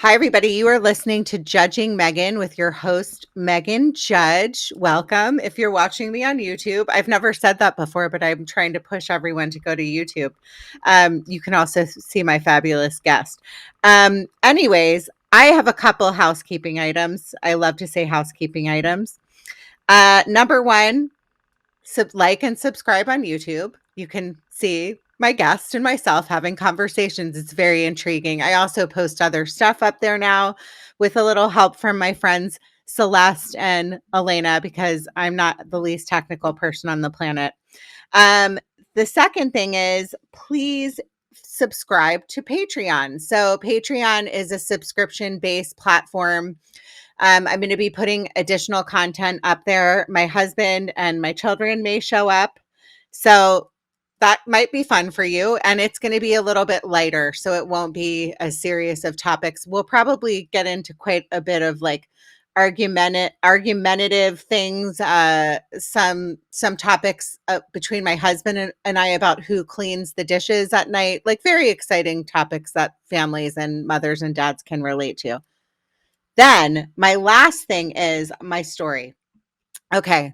Hi, everybody. You are listening to Judging Meghan with your host, Meghan Judge. Welcome. If you're watching me on YouTube, I've never said that before, but I'm trying to push everyone to go to YouTube. You can also see my fabulous guest. Anyways, I have a couple housekeeping items. I love to say housekeeping items. Number one, like and subscribe on YouTube. You can see my guest and myself having conversations. It's very intriguing. I also post other stuff up there now with a little help from my friends Celeste and Elena because I'm not the least technical person on the planet. Um, the second thing is please subscribe to Patreon. So Patreon is a subscription-based platform. I'm going to be putting additional content up there. My husband and my children may show up. So that might be fun for you. And it's going to be a little bit lighter. So it won't be as serious of topics. We'll probably get into quite a bit of like argumentative things, some topics between my husband and I about who cleans the dishes at night, like very exciting topics that families and mothers and dads can relate to. Then my last thing is my story. Okay.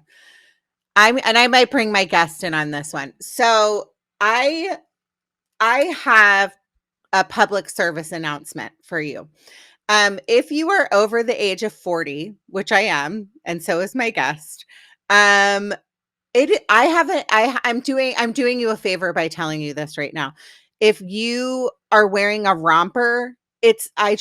I might bring my guest in on this one. So I I have a public service announcement for you. If you are over the age of 40, which I am, and so is my guest, um, I'm doing you a favor by telling you this right now. If you are wearing a romper, I'm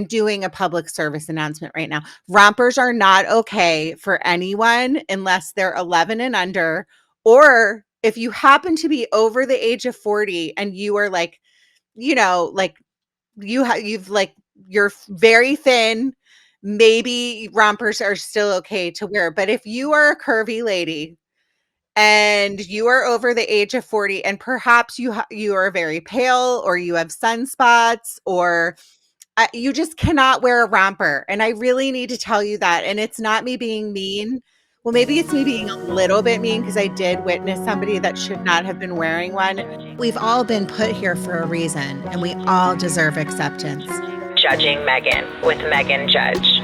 doing a public service announcement right now. Rompers are not okay for anyone unless they're 11 and under, or if you happen to be over the age of 40 and you are like, like you're very thin, maybe rompers are still okay to wear. But if you are a curvy lady and you are over the age of 40 and perhaps you are very pale or you have sunspots or you just cannot wear a romper. And I really need to tell you that. And it's not me being mean. Well, maybe it's me being a little bit mean because I did witness somebody that should not have been wearing one. We've all been put here for a reason, and we all deserve acceptance. Judging Meghan with Meghan Judge.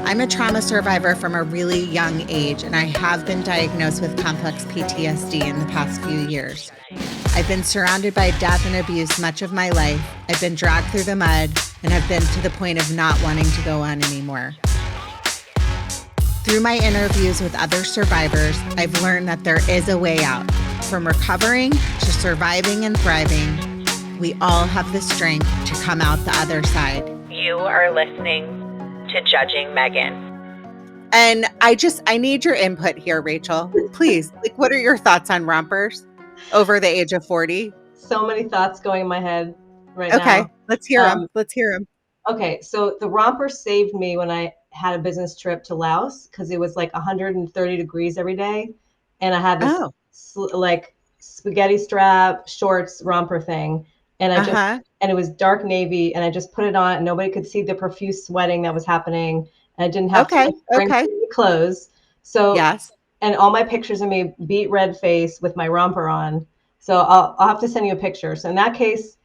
I'm a trauma survivor from a really young age, and I have been diagnosed with complex PTSD in the past few years. I've been surrounded by death and abuse much of my life. I've been dragged through the mud and have been to the point of not wanting to go on anymore. Through my interviews with other survivors, I've learned that there is a way out. From recovering to surviving and thriving, we all have the strength to come out the other side. You are listening to Judging Meghan. And I need your input here, Rachel. Please, what are your thoughts on rompers over the age of 40? So many thoughts going in my head right now. Okay, let's hear them. Okay, so the romper saved me when I had a business trip to Laos because it was like 130 degrees every day. And I had this like spaghetti strap, shorts, romper thing. And and it was dark navy, and I just put it on and nobody could see the profuse sweating that was happening. And I didn't have to bring clothes. So yes. And all my pictures of me beat red face with my romper on. So I'll have to send you a picture. So in that case,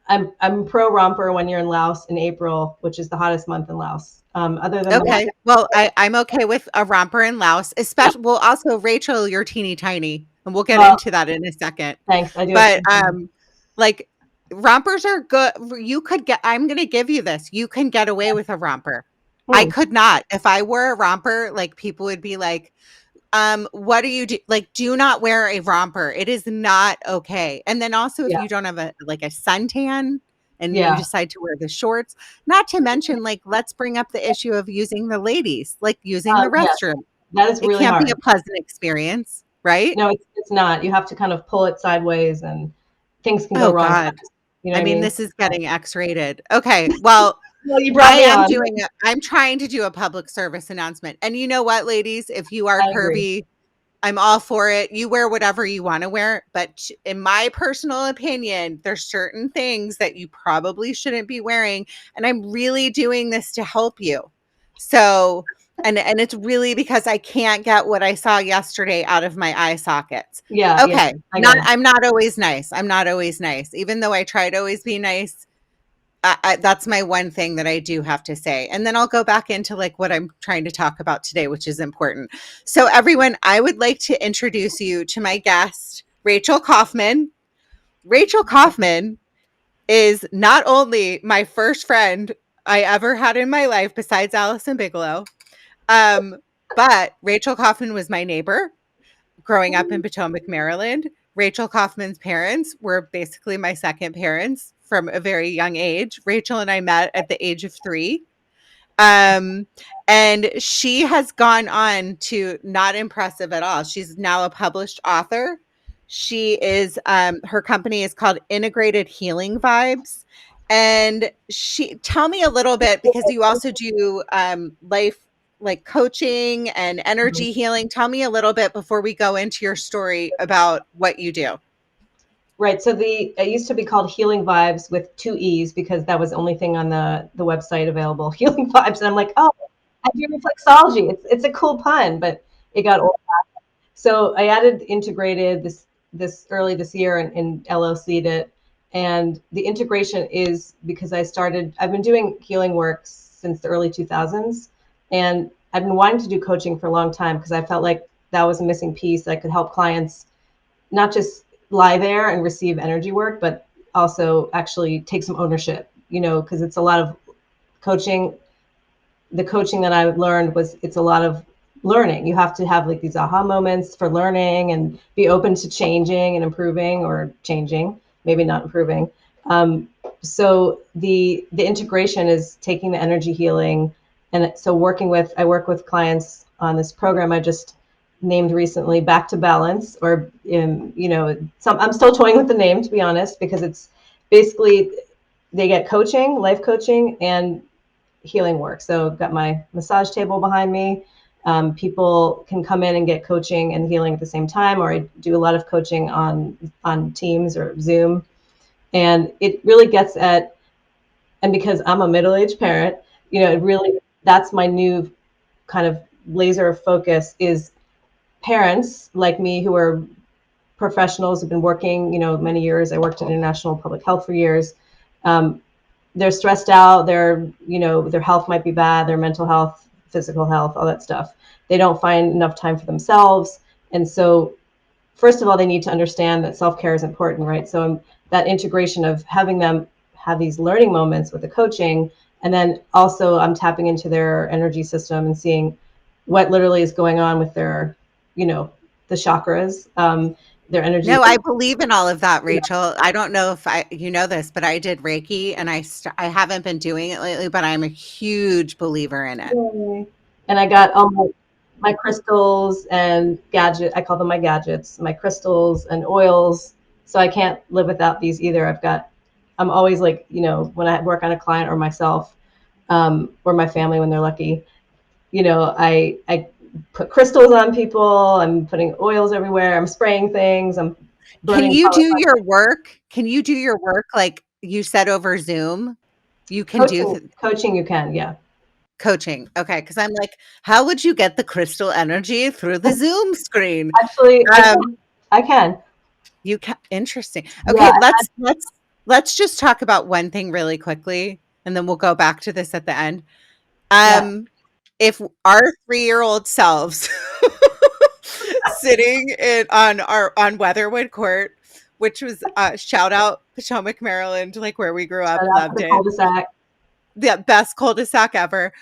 I'm pro romper when you're in Laos in April, which is the hottest month in Laos. Other than that, well, I'm okay with a romper in Laos, especially. Well, also Rachel, you're teeny tiny, and we'll get into that in a second. Thanks, I do. But like rompers are good. I'm going to give you this. You can get away with a romper. I could not. If I wore a romper, like people would be like, what do you do? Like, do not wear a romper. It is not okay. And then also if you don't have a suntan and you decide to wear the shorts, not to mention, like, let's bring up the issue of using the ladies, like using the restroom. That is really hard. It can't be a pleasant experience, right? No, it's not. You have to kind of pull it sideways and things can go wrong. God. You know I mean, this is getting X-rated. Okay. Well, I'm trying to do a public service announcement. And you know what, ladies, if you are curvy, I'm all for it. You wear whatever you want to wear. But in my personal opinion, there's certain things that you probably shouldn't be wearing. And I'm really doing this to help you. So, and it's really because I can't get what I saw yesterday out of my eye sockets. Yeah. Okay. I'm not always nice. I'm not always nice. Even though I try to always be nice, That's my one thing that I do have to say. And then I'll go back into like what I'm trying to talk about today, which is important. So, everyone, I would like to introduce you to my guest, Rachel Kaufman. Rachel Kaufman is not only my first friend I ever had in my life besides Allison Bigelow, um, but Rachel Kaufman was my neighbor growing up in Potomac, Maryland. Rachel Kaufman's parents were basically my second parents from a very young age. Rachel and I met at the age of 3. Um, and she has gone on to not impressive at all. She's now a published author. She is her company is called Integrated Healing Vibes. And she tell me a little bit because you also do life like coaching and energy healing. Tell me a little bit before we go into your story about what you do. Right. So it used to be called Healing Vibes with 2 E's because that was the only thing on the website available, Healing Vibes. And I'm like, oh, I do reflexology. It's a cool pun, but it got old. So I added integrated this early this year and LLC'd it. And the integration is because I've been doing healing work since the early 2000s. And I've been wanting to do coaching for a long time because I felt like that was a missing piece that could help clients not just lie there and receive energy work, but also actually take some ownership, because it's a lot of coaching. The coaching that I learned it's a lot of learning. You have to have like these aha moments for learning and be open to changing and improving or changing, maybe not improving. So the integration is taking the energy healing. And so I work with clients on this program I just named recently, Back to Balance, or I'm still toying with the name, to be honest, because it's basically they get coaching, life coaching, and healing work. So I've got my massage table behind me. People can come in and get coaching and healing at the same time, or I do a lot of coaching on Teams or Zoom. And it really gets at, and because I'm a middle-aged parent, it really, that's my new kind of laser focus is parents like me who are professionals who've been working, many years. I worked in international public health for years. They're stressed out. Their health might be bad, their mental health, physical health, all that stuff. They don't find enough time for themselves. And so, first of all, they need to understand that self-care is important, right? So that integration of having them have these learning moments with the coaching, and then also I'm tapping into their energy system and seeing what literally is going on with their, the chakras, their energy. No, I believe in all of that, Rachel. I don't know if you know this, but I did Reiki and I haven't been doing it lately, but I'm a huge believer in it. Yay. And I got all my crystals and gadget. I call them my gadgets, my crystals and oils. So I can't live without these either. I'm always like, when I work on a client or myself, or my family when they're lucky, I put crystals on people. I'm putting oils everywhere. I'm spraying things. I'm Can burning you color. do your work? Can you do your work like you said over Zoom? You can do Coaching, you can, yeah. coaching. Okay, because I'm like, how would you get the crystal energy through the Zoom screen? Actually, Um, I can. you can interesting. Yeah, Okay, let's just talk about one thing really quickly, and then we'll go back to this at the end. yeah. If our 3-year-old selves sitting on Weatherwood Court, which was shout out Potomac, Maryland, like where we grew up, Shout out to loved the it. cul-de-sac. The best cul-de-sac ever.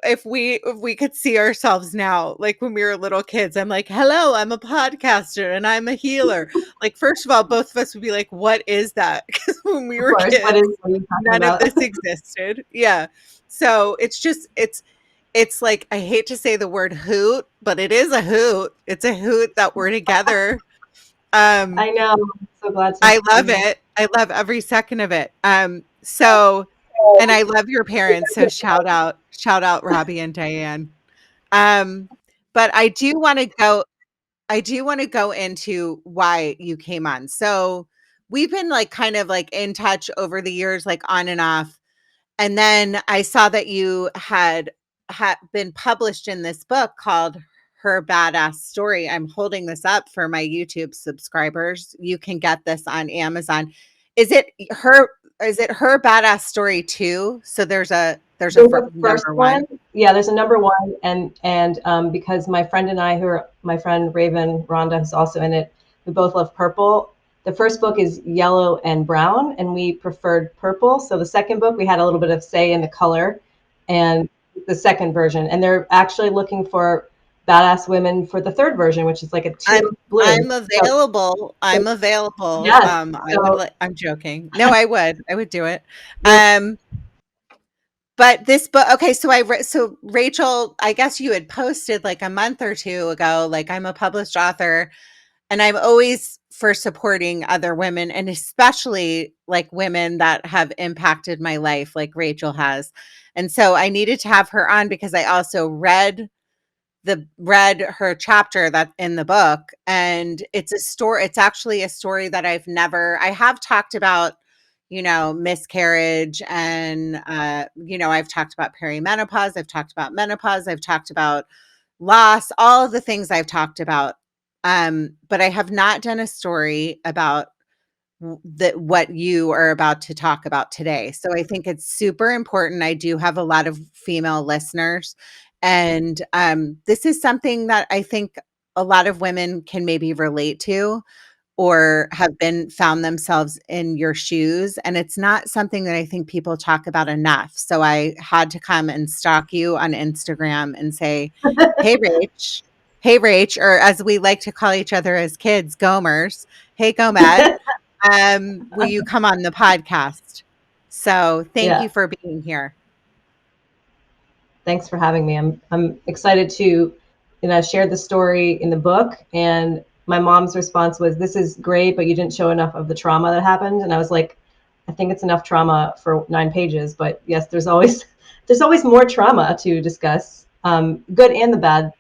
If we could see ourselves now, like when we were little kids, I'm like, hello, I'm a podcaster and I'm a healer. Like, first of all, both of us would be like, what is that? Because when we Of were course. What kids, are you talking none of about? this existed. Yeah. So it's like I hate to say the word hoot, but it is a hoot. It's a hoot that we're together. I know. I'm so glad to I be love here. it. I love every second of it. So and I love your parents. So shout out Robbie and Diane. Um, but I do want to go into why you came on. So we've been like kind of like in touch over the years, like on and off. And then I saw that you had been published in this book called Her Badass Story. I'm holding this up for my YouTube subscribers. You can get this on Amazon. Is it her? Is it her badass story too? So there's a There's a first number one. one. Yeah, there's a number one, and because my friend and I, who are my friend Raven Rhonda, who's also in it, we both love purple. The first book is yellow and brown, and we preferred purple. So the second book, we had a little bit of say in the color, and the second version, and they're actually looking for badass women for the third version, which is like a I'm teal blue. I'm So, available. I'm available. yes, I would so like. I'm joking. No, I would. I would do it. Um, but this book. Okay, so so Rachel, I guess you had posted like a month or two ago. Like I'm a published author, and I'm always for supporting other women, and especially like women that have impacted my life, like Rachel has. And so I needed to have her on because I also read her chapter that in the book, and it's actually a story that I have talked about, miscarriage, and I've talked about perimenopause, I've talked about menopause, I've talked about loss, all of the things I've talked about, but I have not done a story about that what you are about to talk about today. So I think it's super important. I do have a lot of female listeners, and this is something that I think a lot of women can maybe relate to or have been found themselves in your shoes, and it's not something that I think people talk about enough. So I had to come and stalk you on Instagram and say, "Hey Rach, hey Rach," or as we like to call each other as kids, Gomers. "Hey Gomed, will you come on the podcast?" So thank yeah. you for being here. Thanks for having me. I'm excited to, share the story in the book. And my mom's response was, "This is great, but you didn't show enough of the trauma that happened." And I was like, "I think it's enough trauma for 9 pages, but yes, there's always there's always more trauma to discuss, good and the bad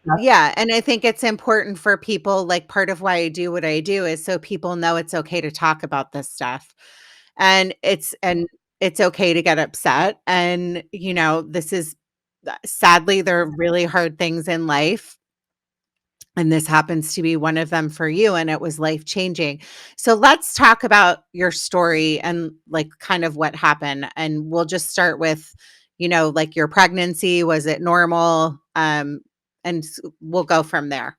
stuff." Yeah, and I think it's important for people, like, part of why I do what I do is so people know it's okay to talk about this stuff. And it's okay to get upset, and, this is sadly, there are really hard things in life, and this happens to be one of them for you, and it was life-changing. So let's talk about your story and, like, kind of what happened, and we'll just start with, like, your pregnancy. Was it normal? We'll go from there.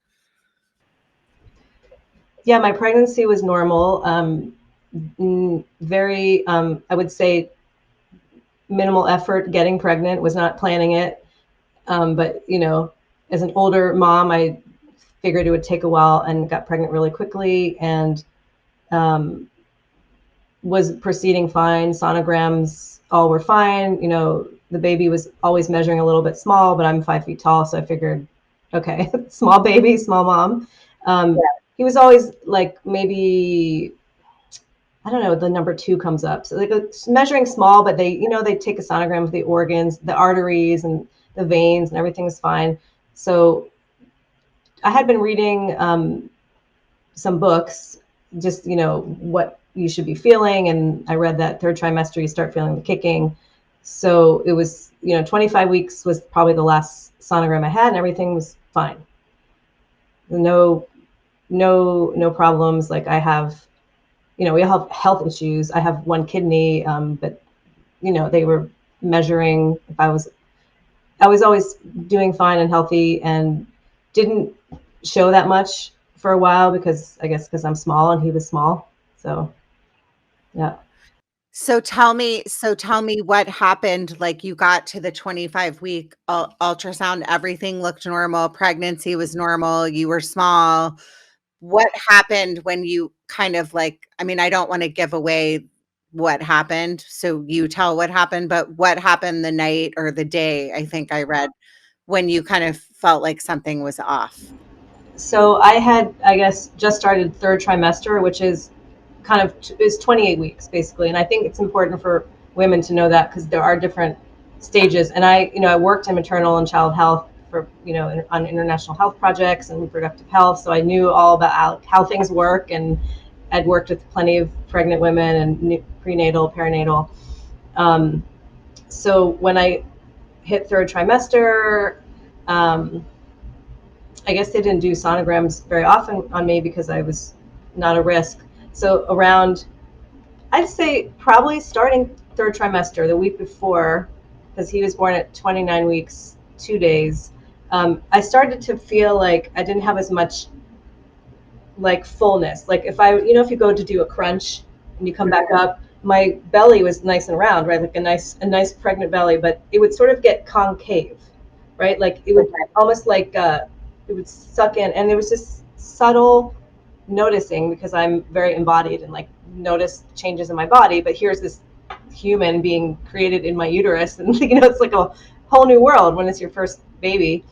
Yeah, my pregnancy was normal. Very, I would say, minimal effort getting pregnant. Was not planning it, but as an older mom, I figured it would take a while and got pregnant really quickly, and um, was proceeding fine. Sonograms all were fine. The baby was always measuring a little bit small, but I'm 5 feet tall, so I figured, okay, small baby, small mom. Yeah. He was always like maybe, I don't know, the number 2 comes up. So like measuring small, but they take a sonogram of the organs, the arteries and the veins, and everything's fine. So I had been reading some books, just what you should be feeling, and I read that third trimester you start feeling the kicking. So it was 25 weeks was probably the last sonogram I had, and everything was fine. No, no problems. Like I have, we all have health issues. I have one kidney, but they were measuring if I was always doing fine and healthy, and didn't show that much for a while because I guess because I'm small and he was small. So yeah. So tell me what happened, like, you got to the 25-week ultrasound, everything looked normal, pregnancy was normal, you were small. What happened when you kind of, like, I mean, I don't wanna give away what happened, so you tell what happened, but what happened the night or the day, I think I read, when you kind of felt like something was off? So I had, I guess, just started third trimester, which is kind of is 28 weeks basically. And I think it's important for women to know that because there are different stages. And I worked in maternal and child health for, on international health projects and reproductive health. So I knew all about how things work, and I'd worked with plenty of pregnant women and prenatal, perinatal. Um, so when I hit third trimester, um, I guess they didn't do sonograms very often on me because I was not a risk. So around I'd say probably starting third trimester, the week before, because he was born at 29 weeks, 2 days. I started to feel like I didn't have as much like fullness. Like if you go to do a crunch and you come back up, my belly was nice and round, right? Like a nice pregnant belly, but it would sort of get concave, right? Like it would almost like it would suck in, and there was this subtle noticing because I'm very embodied and like notice changes in my body. But here's this human being created in my uterus, and it's like a whole new world when it's your first baby.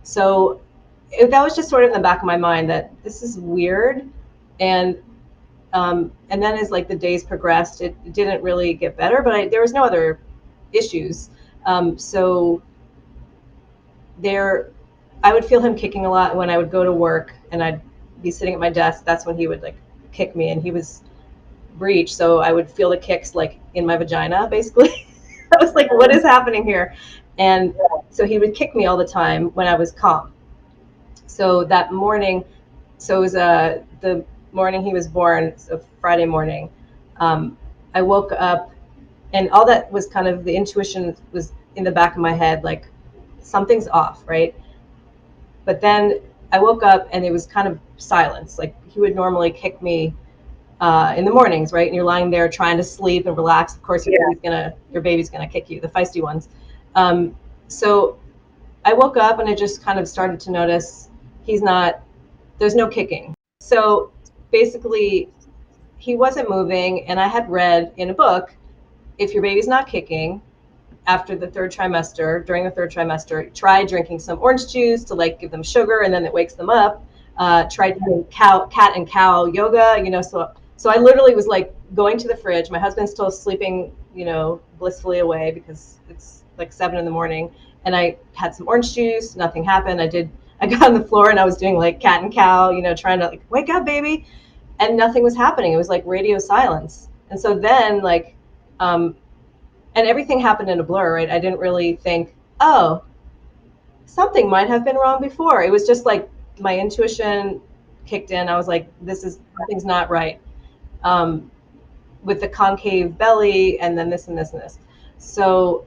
So that was just sort of in the back of my mind that this is weird, and then as like the days progressed, it didn't really get better, but there was no other issues. So there, I would feel him kicking a lot when I would go to work, and I'd be sitting at my desk. That's when he would like kick me, and he was breech, so I would feel the kicks like in my vagina, basically. I was like, what is happening here? And so he would kick me all the time when I was calm. So that morning, so it was the morning he was born, so Friday morning, I woke up, and all that was kind of the intuition was in the back of my head, like something's off, right? But then I woke up and it was kind of silence. Like he would normally kick me in the mornings, right? And you're lying there trying to sleep and relax. Of course, your baby's gonna kick you, the feisty ones. So I woke up and I just kind of started to notice there's no kicking. So basically, he wasn't moving, and I had read in a book, if your baby's not kicking after the third trimester, during the third trimester, try drinking some orange juice to like give them sugar, and then it wakes them up. Try doing cat and cow yoga, so I literally was like going to the fridge. My husband's still sleeping, blissfully away because it's like 7 a.m. And I had some orange juice. Nothing happened. I got on the floor and I was doing like cat and cow, trying to like wake up, baby, and nothing was happening. It was like radio silence. And so then like, and everything happened in a blur, right? I didn't really think, oh, something might have been wrong before. It was just like my intuition kicked in. I was like, something's not right. With the concave belly, and then this and this and this. So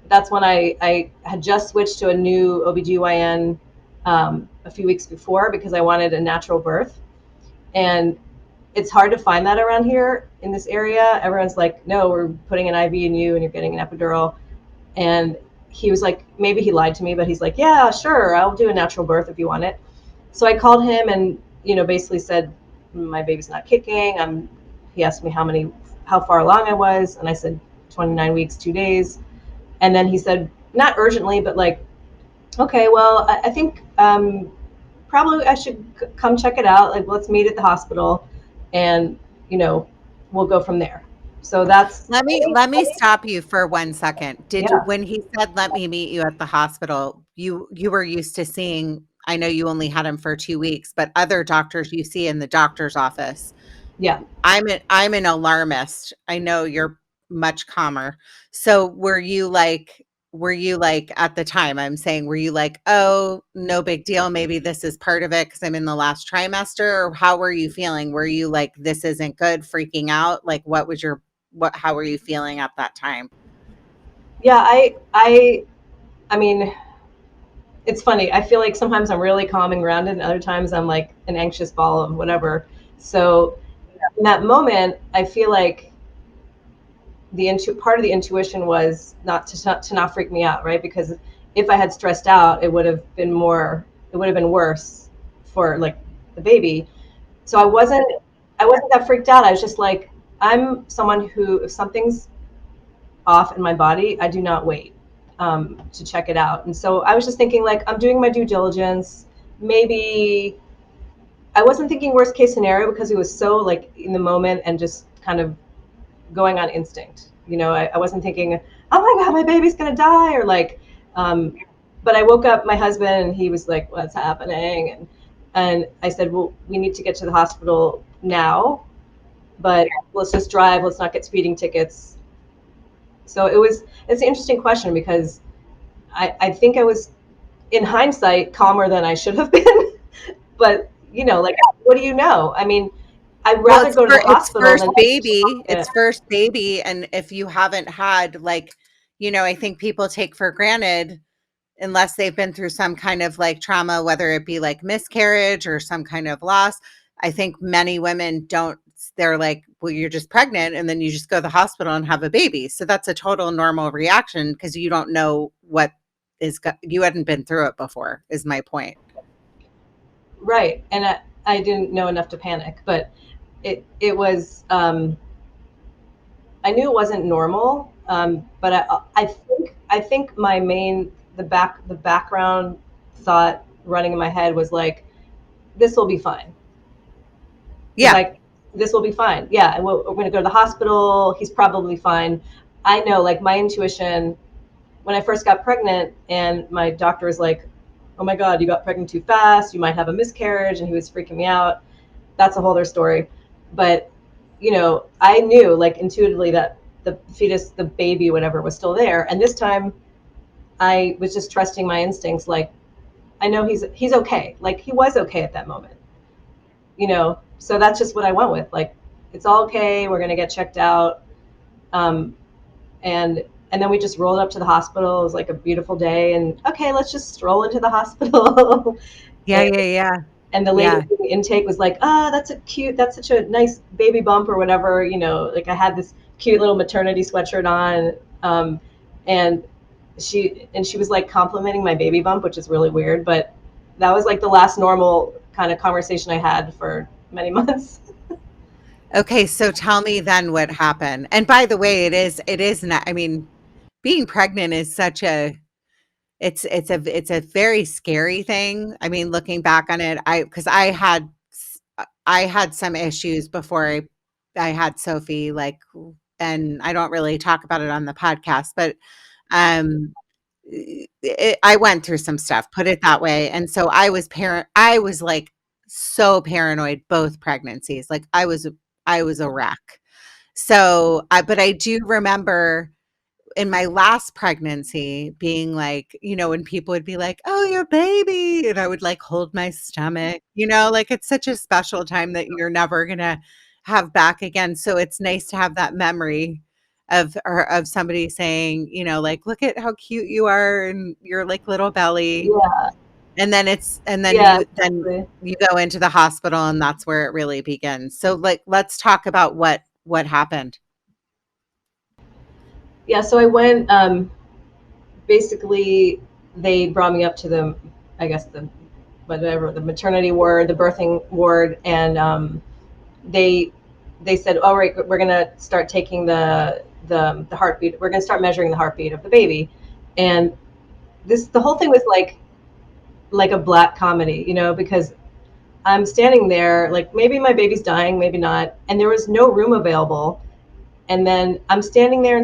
that's when I had just switched to a new OBGYN a few weeks before because I wanted a natural birth. And it's hard to find that around here in this area. Everyone's like, no, we're putting an IV in you and you're getting an epidural. And he was like, maybe he lied to me, but he's like, yeah, sure, I'll do a natural birth if you want it. So I called him and, basically said, my baby's not kicking. He asked me how far along I was. And I said, 29 weeks, 2 days. And then he said, not urgently, but like, okay, well, I think probably I should come check it out. Like, let's meet at the hospital and, we'll go from there. So that's. Let me stop you for 1 second. Yeah. When he said, let me meet you at the hospital, you were used to seeing, I know you only had him for 2 weeks, but other doctors you see in the doctor's office. Yeah. I'm an alarmist. I know you're much calmer. So were you like at the time, I'm saying, were you like, oh, no big deal, maybe this is part of it because I'm in the last trimester? Or how were you feeling? Were you like, this isn't good, freaking out? Like, how were you feeling at that time? Yeah. I mean, it's funny. I feel like sometimes I'm really calm and grounded, and other times I'm like an anxious ball of whatever. So in that moment, I feel like part of the intuition was to not freak me out, right? Because if I had stressed out, it would have been worse for like the baby. So I wasn't that freaked out. I was just like, I'm someone who, if something's off in my body, I do not wait to check it out. And so I was just thinking, like, I'm doing my due diligence. Maybe I wasn't thinking worst case scenario because it was so like in the moment and just kind of going on instinct. I wasn't thinking, oh my God, my baby's gonna die, or like, but I woke up my husband and he was like, what's happening? And I said, well, we need to get to the hospital now, but let's just drive. Let's not get speeding tickets. So it's an interesting question because I think I was, in hindsight, calmer than I should have been. But, like, what do you know? I mean, I'd Well, rather go to the it's hospital first than baby. yeah. It's first baby, and if you haven't had, like, I think people take for granted, unless they've been through some kind of like trauma, whether it be like miscarriage or some kind of loss. I think many women don't, they're like, well, you're just pregnant and then you just go to the hospital and have a baby. So that's a total normal reaction because you don't know what you hadn't been through it before, is my point. Right. And I didn't know enough to panic, but it was, I knew it wasn't normal. But I think my the background thought running in my head was like, this will be fine. He's Yeah. like, this will be fine. Yeah. We're going to go to the hospital. He's probably fine. I know, like, my intuition when I first got pregnant and my doctor was like, oh my God, you got pregnant too fast. You might have a miscarriage. And he was freaking me out. That's a whole other story. But, I knew, like, intuitively that the fetus, the baby, whatever, was still there. And this time I was just trusting my instincts. Like, I know he's okay. Like, he was okay at that moment, So that's just what I went with. Like, it's all okay. We're going to get checked out. Um, and and then we just rolled up to the hospital. It was like a beautiful day, and okay, let's just stroll into the hospital. Yeah. and, Yeah. Yeah. and the lady Yeah. in the intake was like, that's such a nice baby bump or whatever. Like, I had this cute little maternity sweatshirt on, and she was like complimenting my baby bump, which is really weird, but that was like the last normal kind of conversation I had for many months. Okay. So tell me then what happened. And by the way, it is not, I mean, being pregnant is such a, it's a very scary thing. I mean, looking back on it, because I had some issues before I had Sophie, like, and I don't really talk about it on the podcast, but um, I went through some stuff, put it that way, and so I was like so paranoid both pregnancies, like I was a wreck. So, but I do remember in my last pregnancy being like, when people would be like, "Oh, your baby," and I would like hold my stomach, like it's such a special time that you're never gonna have back again. So it's nice to have that memory of somebody saying, like, look at how cute you are and your like little belly. Yeah, And then yeah, then exactly. you go into the hospital and that's where it really begins. So like let's talk about what happened. Yeah, so I went, basically they brought me up to I guess the maternity ward, the birthing ward, and they they said, all right, we're going to start taking the heartbeat. We're going to start measuring the heartbeat of the baby. And the whole thing was like a black comedy, because I'm standing there, like, maybe my baby's dying, maybe not, and there was no room available. And then I'm standing there,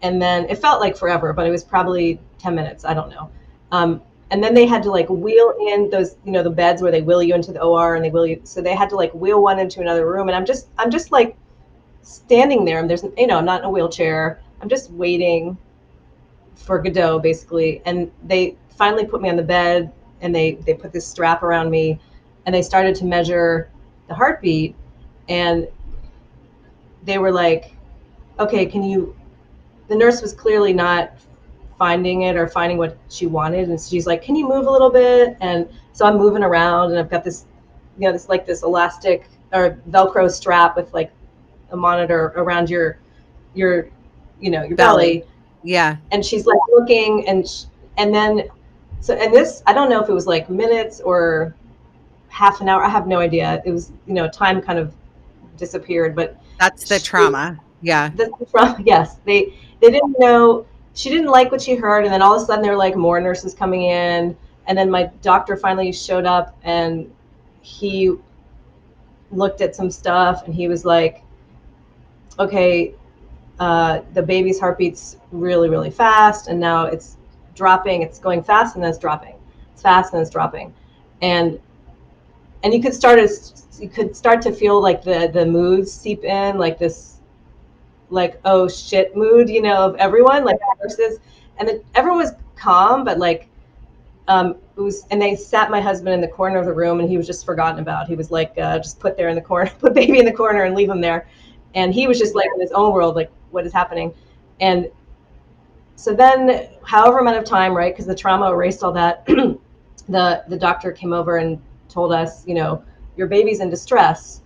and then it felt like forever, but it was probably 10 minutes. I don't know. And then they had to like wheel in those, the beds where they wheel you into the OR and they wheel you. So they had to like wheel one into another room. And I'm just like standing there. And I'm not in a wheelchair. I'm just waiting for Godot basically. And they finally put me on the bed and they put this strap around me and they started to measure the heartbeat. And they were like, okay, the nurse was clearly not finding it or finding what she wanted, and she's like, can you move a little bit? And so I'm moving around and I've got this this elastic or velcro strap with like a monitor around your your Belly. belly. Yeah. And she's like looking, and then and this, I don't know if it was like minutes or half an hour, I have no idea. It was, time kind of disappeared, but That's the she trauma. Yeah. yes, they didn't know. She didn't like what she heard, and then all of a sudden there were like more nurses coming in, and then my doctor finally showed up, and he looked at some stuff, and he was like, "Okay, the baby's heartbeat's really really fast, and now it's dropping. It's going fast, and then it's dropping. It's fast, and then it's dropping, and you could start to feel like the moods seep in, like this, like, oh shit mood, of everyone, like nurses, and then everyone was calm, but like and they sat my husband in the corner of the room, and he was just forgotten about. He was like, just put there in the corner, put baby in the corner and leave him there. And he was just like in his own world, like, what is happening? And so then, however amount of time, right, because the trauma erased all that, the doctor came over and told us, your baby's in distress,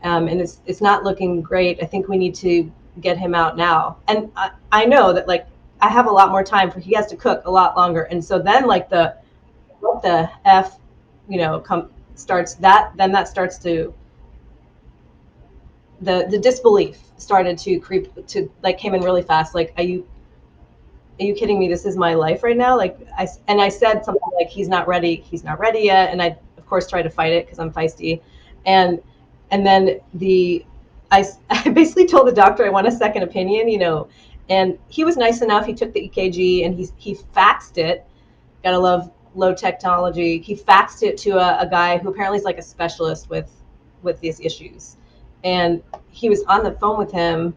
and it's not looking great. I think we need to get him out now. And I know that, like, I have a lot more time, for he has to cook a lot longer. And so then, like, what the F, starts that, then that starts to, the disbelief started to creep, to, like, came in really fast. Like, are you kidding me? This is my life right now. Like, I said something like, he's not ready yet. And I, of course, tried to fight it because I'm feisty. And then I basically told the doctor I want a second opinion, and he was nice enough. He took the EKG and he faxed it. Gotta love low technology. He faxed it to a guy who apparently is like a specialist with these issues. And he was on the phone with him.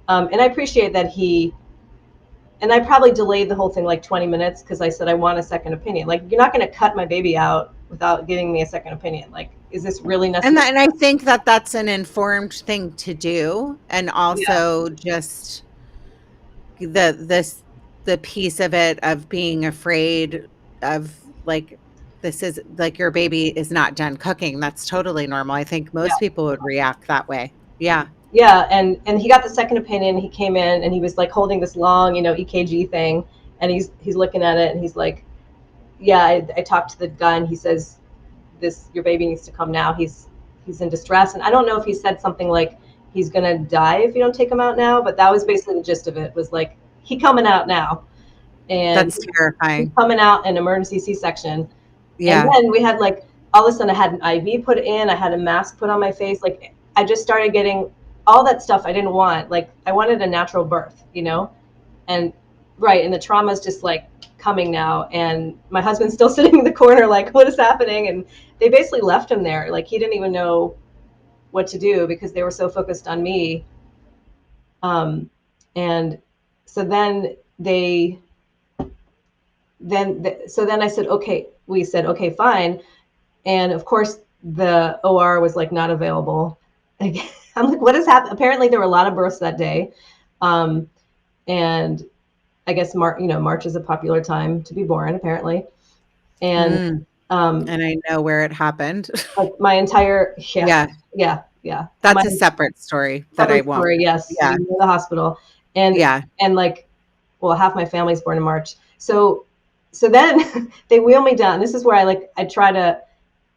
And I appreciate that and I probably delayed the whole thing like 20 minutes because I said, I want a second opinion. Like, you're not going to cut my baby out without giving me a second opinion. Like, is this really necessary? And I think that that's an informed thing to do, and Yeah. also just the piece of it of being afraid of, like, this is like your baby is not done cooking. That's totally normal. I think most Yeah. people would react that way. Yeah. Yeah. And he got the second opinion. He came in and he was like holding this long, EKG thing. And he's looking at it and he's like, yeah, I talked to the guy and he says, your baby needs to come now. He's in distress. And I don't know if he said something like, he's going to die if you don't take him out now. But that was basically the gist of it, was like, he coming out now. And That's he's terrifying. coming out in emergency C-section. And Yeah. then we had, like, all of a sudden I had an IV put in, I had a mask put on my face. Like, I just started getting all that stuff I didn't want. Like, I wanted a natural birth, and right. And the trauma is just like coming now. And my husband's still sitting in the corner, like, what is happening? And they basically left him there. Like, he didn't even know what to do because they were so focused on me. And so then I said, okay, we said, okay, fine. And of course the OR was like not available. I'm like, what has happened? Apparently there were a lot of births that day. And I guess March is a popular time to be born, apparently. And Mm, um, and I know where it happened. like my entire, yeah, Yeah. yeah, yeah. My That's a separate story that I separate won't. story, yes. Yeah. The hospital. And Yeah. like, well, half my family's born in March. So then they wheel me down. This is where I try to,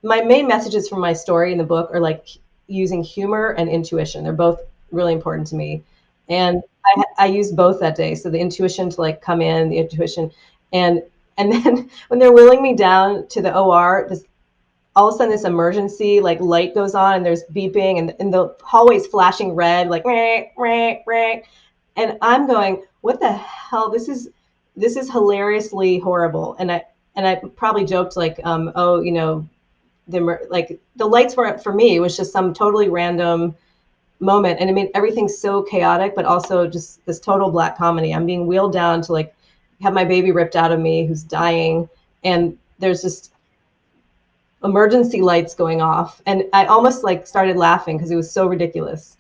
my main messages from my story in the book are like using humor and intuition. They're both really important to me. And I used both that day. So the intuition to like come in, the intuition. And then when they're wheeling me down to the OR, all of a sudden this emergency like light goes on and there's beeping and the hallway's flashing red, like, rah, rah, rah. And I'm going, what the hell? This is hilariously horrible. And I probably joked like, oh, the lights weren't for me. It was just some totally random moment. And I mean, everything's so chaotic, but also just this total black comedy. I'm being wheeled down to like have my baby ripped out of me who's dying. And there's just emergency lights going off. And I almost like started laughing because it was so ridiculous.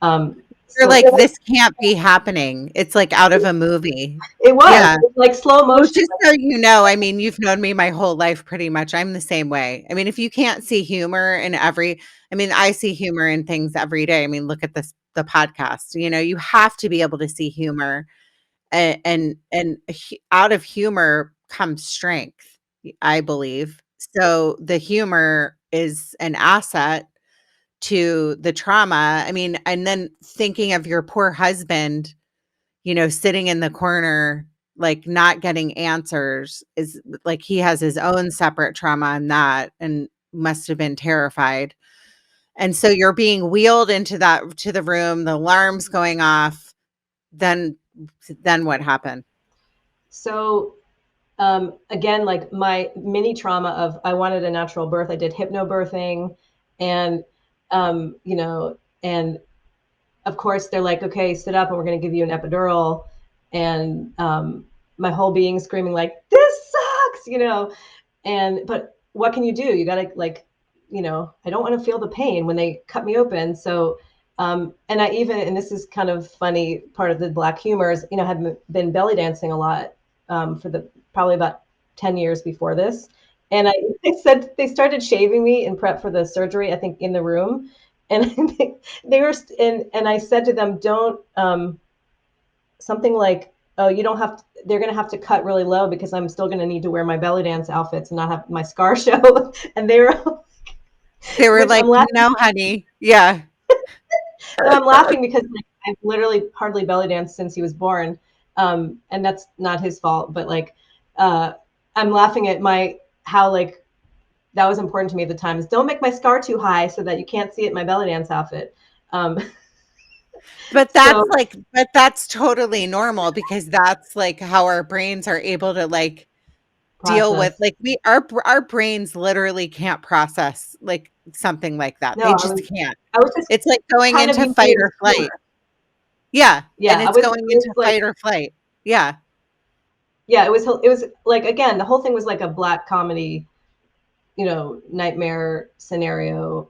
You're So like, "This can't be happening." It's like out of a movie. it was Yeah. like slow Well, motion. just so you know, I mean, you've known me my whole life pretty much. I'm the same way. I mean, if you can't see humor in I mean, I see humor in things every day. I mean, look at the podcast. You have to be able to see humor, and out of humor comes strength, I believe. So the humor is an asset to the trauma. I mean, and then thinking of your poor husband, sitting in the corner, like, not getting answers, is like he has his own separate trauma on that and must have been terrified. And so you're being wheeled to the room, the alarm's going off. Then what happened? So again, like my mini trauma of I wanted a natural birth. I did hypnobirthing, and and of course they're like, okay, sit up, and we're going to give you an epidural, and my whole being screaming like, this But what can you do? You got to like, I don't want to feel the pain when they cut me open. So, and this is kind of funny, part of the Black humor is, had been belly dancing a lot for probably about 10 years before this. And I said, they started shaving me in prep for the surgery, I think in the room. And they were, and I said to them, don't, something like, oh, you don't have to, they're going to have to cut really low because I'm still going to need to wear my belly dance outfits and not have my scar show. And They were which like, I'm laughing. "No, honey." Yeah. No, I'm laughing because like, I've literally hardly belly danced since he was born. And that's not his fault, but like, I'm laughing at how like, that was important to me at the time is don't make my scar too high so that you can't see it in my belly dance outfit. Um, But so that's totally normal because that's like how our brains are able to like deal with process. like our brains literally can't process like something like that. No, They just can't. I was just It's like going kind of into using fight it or as flight. humor. Yeah, Yeah, and I it's was, going it into was like, fight or flight. Yeah. yeah, it was like, again, the whole thing was like a Black comedy, nightmare scenario.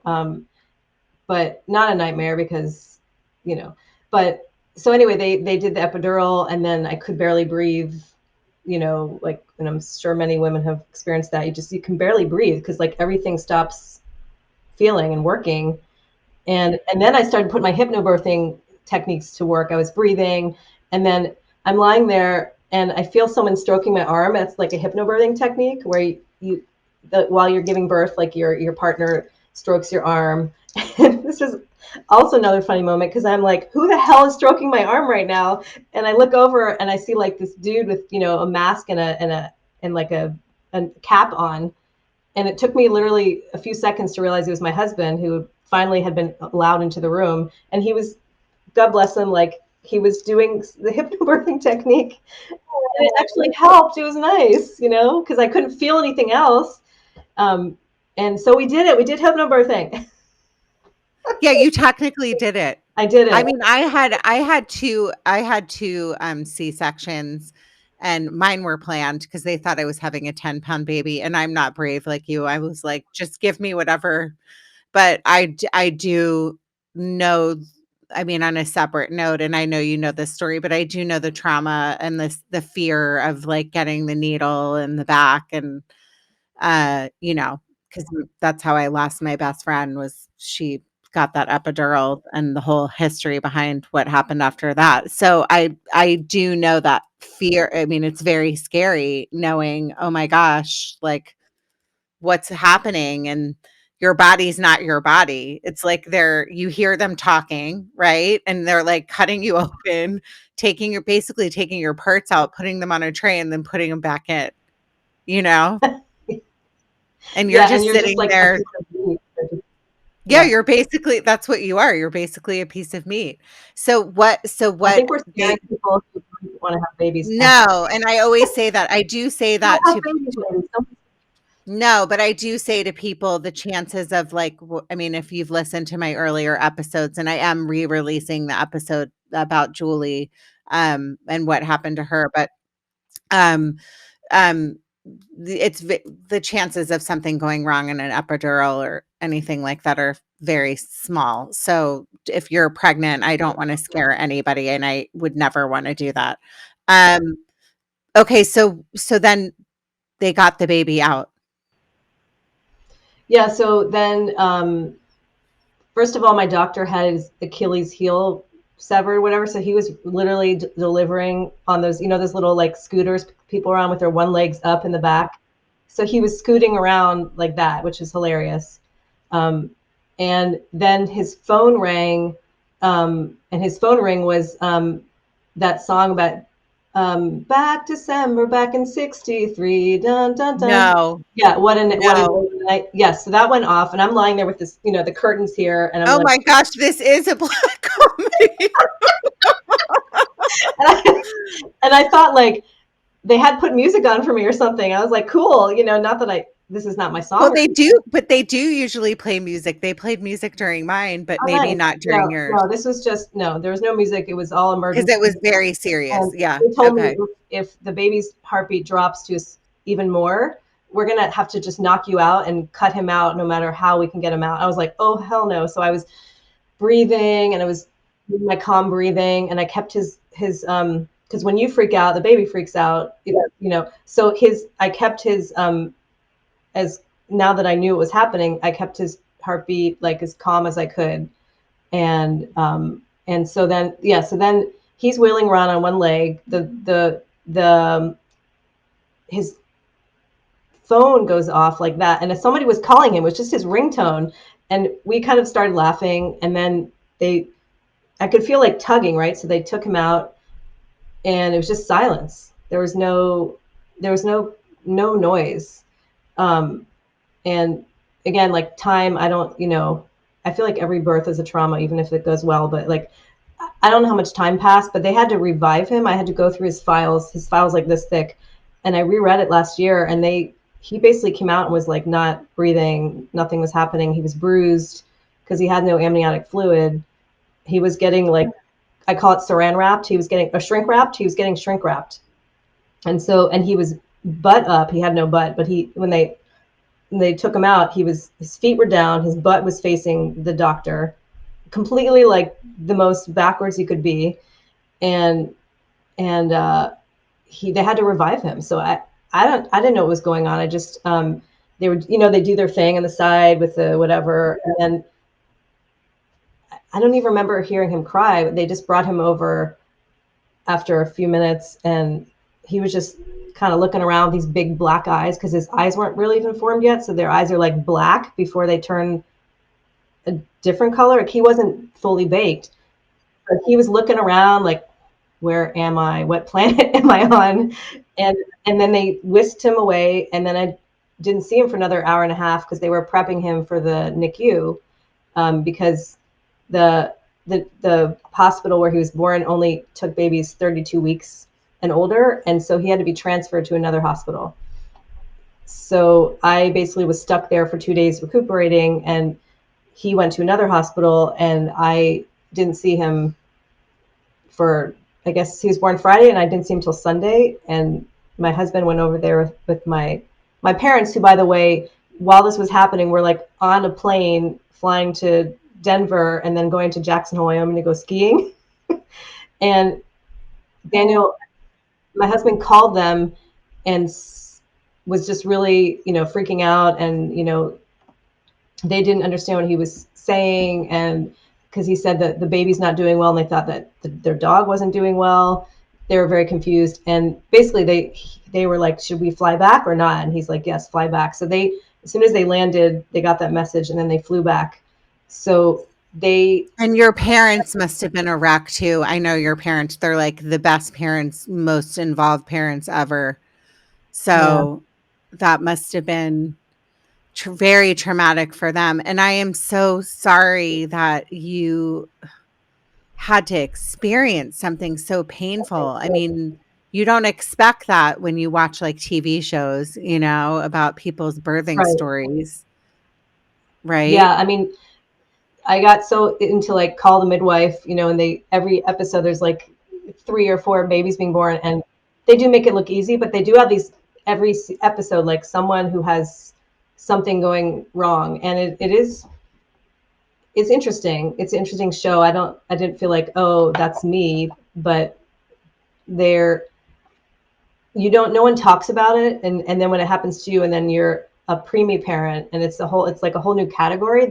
But not a nightmare because, you know, but so anyway, they did the epidural and then I could barely breathe, like, and I'm sure many women have experienced that. You can barely breathe because like everything stops feeling and working. And then I started putting my hypnobirthing techniques to work. I was breathing, and then I'm lying there, and I feel someone stroking my arm. That's like a hypnobirthing technique where while you're giving birth, like your partner strokes your arm. And this is also another funny moment because I'm like, who the hell is stroking my arm right now? And I look over and I see like this dude with a mask and like a cap on, and it took me literally a few seconds to realize it was my husband who finally had been allowed into the room. And he was, God bless him, like he was doing the hypnobirthing technique. And it actually helped. It was nice, because I couldn't feel anything else. And so we did it. We did hypnobirthing. Yeah, you technically did it. I did I it. mean, I had 2, C-sections, and mine were planned because they thought I was having a 10-pound baby, and I'm not brave like you. I was like, "Just give me whatever." But I do know, I mean, on a separate note, and I know you know this story, but I do know the trauma and the fear of, like, getting the needle in the back and, you know, because that's how I lost my best friend was she got that epidural and the whole history behind what happened after that. So I do know that fear. I mean, it's very scary knowing, "Oh my gosh, like, what's happening?" And your body's not your body. It's like you hear them talking, right? And they're, like, cutting you open, basically taking your parts out, putting them on a tray, and then putting them back in, you know? And you're Yeah. And just you're just sitting like a there. piece of meat. Yeah, Yeah. you're basically that's what you are. You're basically a piece of meat. So I what think we're scaring they people who want to have babies. No, and I always say that. I do say Don't that have to babies, ladies. No, but I do say to people the chances of like I mean, if you've listened to my earlier episodes, and I am re-releasing the episode about Julie, and what happened to her, but um um the chances of something going wrong in an epidural or anything like that are very small. So if you're pregnant, I don't want to scare anybody, and I would never want to do that. Um, okay, so then they got the baby out. Yeah. So then, first of all, my doctor had his Achilles heel severed, whatever. So he was literally delivering on those, those little like scooters people are on with their one legs up in the back. So he was scooting around like that, which is hilarious. Um, and then his phone rang, and his phone ring was that song about back December, back in '63, dun dun dun. No, Yeah, what a no. night. Yes, so that went off, and I'm lying there with this, the curtains here, and I'm Oh like, my gosh, this is a black comedy. and I, and I thought like they had put music on for me or something. I was like, cool, not that this is not my Well, song. they do usually play music. They played music during mine, but Oh, maybe nice. not during No, yours no, this was just no. There was no music. It was all because emergency. it was very serious. And Yeah. they told me Okay. if the baby's heartbeat drops to even more. We're going to have to just knock you out and cut him out no matter how we can get him out. I was like, oh, hell no. So I was breathing, and I was doing my calm breathing, and I kept his, because when you freak out, the baby freaks out, so I kept his, as now that I knew what was happening, I kept his heartbeat like as calm as I could. And so then, so then he's wheeling around on one leg. His phone goes off like that, and if somebody was calling him, it was just his ringtone, and we kind of started laughing, and then I could feel like tugging, right? So they took him out, and it was just silence. There was no noise. And again, like time, I don't, I feel like every birth is a trauma, even if it goes well, but like, I don't know how much time passed, but they had to revive him. I had to go through his files like this thick, and I reread it last year, and he basically came out and was like not breathing. Nothing was happening. He was bruised because he had no amniotic fluid. He was getting, like, I call it saran wrapped. He was getting shrink wrapped. He was getting shrink wrapped. And he was butt up. He had no butt, but when they took him out, his feet were down. His butt was facing the doctor, completely like the most backwards he could be. And they had to revive him. So I didn't know what was going on. I just, they were, they do their thing on the side with the whatever. And then I don't even remember hearing him cry. They just brought him over after a few minutes, and he was just kind of looking around with these big black eyes, because his eyes weren't really even formed yet. So their eyes are like black before they turn a different color. Like, he wasn't fully baked, but he was looking around like, where am I? What planet am I on? And then they whisked him away, and then I didn't see him for another hour and a half because they were prepping him for the NICU, because the hospital where he was born only took babies 32 weeks and older, and so he had to be transferred to another hospital. So I basically was stuck there for 2 days recuperating, and he went to another hospital, and I didn't see him for, I guess he was born Friday, and I didn't see him till Sunday. And my husband went over there with my parents, who, by the way, while this was happening, were like on a plane flying to Denver and then going to Jackson Hole, Wyoming to go skiing. And Daniel, my husband, called them and was just really, freaking out. And, they didn't understand what he was saying. And because he said that the baby's not doing well, and they thought that their dog wasn't doing well. They were very confused. And basically they were like, should we fly back or not? And he's like, yes, fly back. So as soon as they landed, they got that message, and then they flew back. So and your parents must have been a wreck too. I know your parents, they're like the best parents, most involved parents ever. So that must have been very traumatic for them. And I am so sorry that you had to experience something so painful. I mean, you don't expect that when you watch like TV shows, about people's birthing stories. Right? Yeah. I mean, I got so into like Call the Midwife, and every episode there's like 3 or 4 babies being born, and they do make it look easy, but they do have these every episode, like someone who has something going wrong. And it's interesting. It's an interesting show. I didn't feel like, oh, that's me, but no one talks about it. And then when it happens to you, and then you're a preemie parent, and it's like a whole new category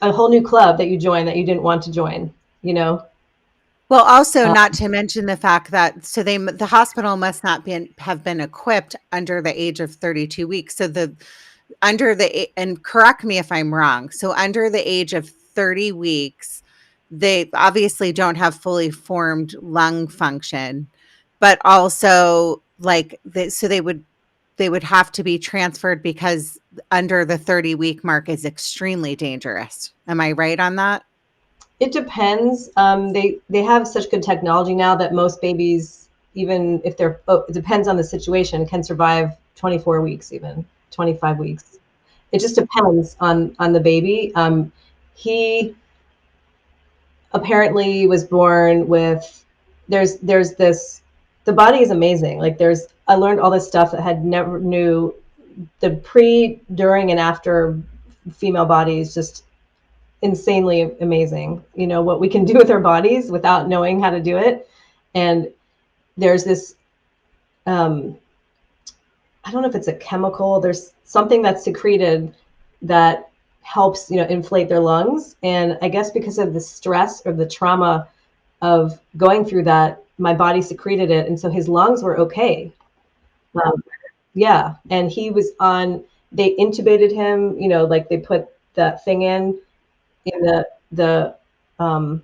a whole new club that you join that you didn't want to join, Well, also not to mention the fact that the hospital must not have been equipped under the age of 32 weeks. So and correct me if I'm wrong. So under the age of 30 weeks, they obviously don't have fully formed lung function, but also so they would have to be transferred, because under the 30-week mark is extremely dangerous. Am I right on that? It depends. They have such good technology now that most babies, even if it depends on the situation, can survive 24 weeks, even 25 weeks. It just depends on the baby. He apparently was born with, there's this the body is amazing. Like I learned all this stuff that I had never knew. The pre, during, and after female body is just insanely amazing. You know, what we can do with our bodies without knowing how to do it. And there's this, I don't know if it's a chemical, there's something that's secreted that helps, inflate their lungs. And I guess because of the stress or the trauma of going through that, my body secreted it. And so his lungs were okay. Um, yeah. And they intubated him, like they put that thing in the on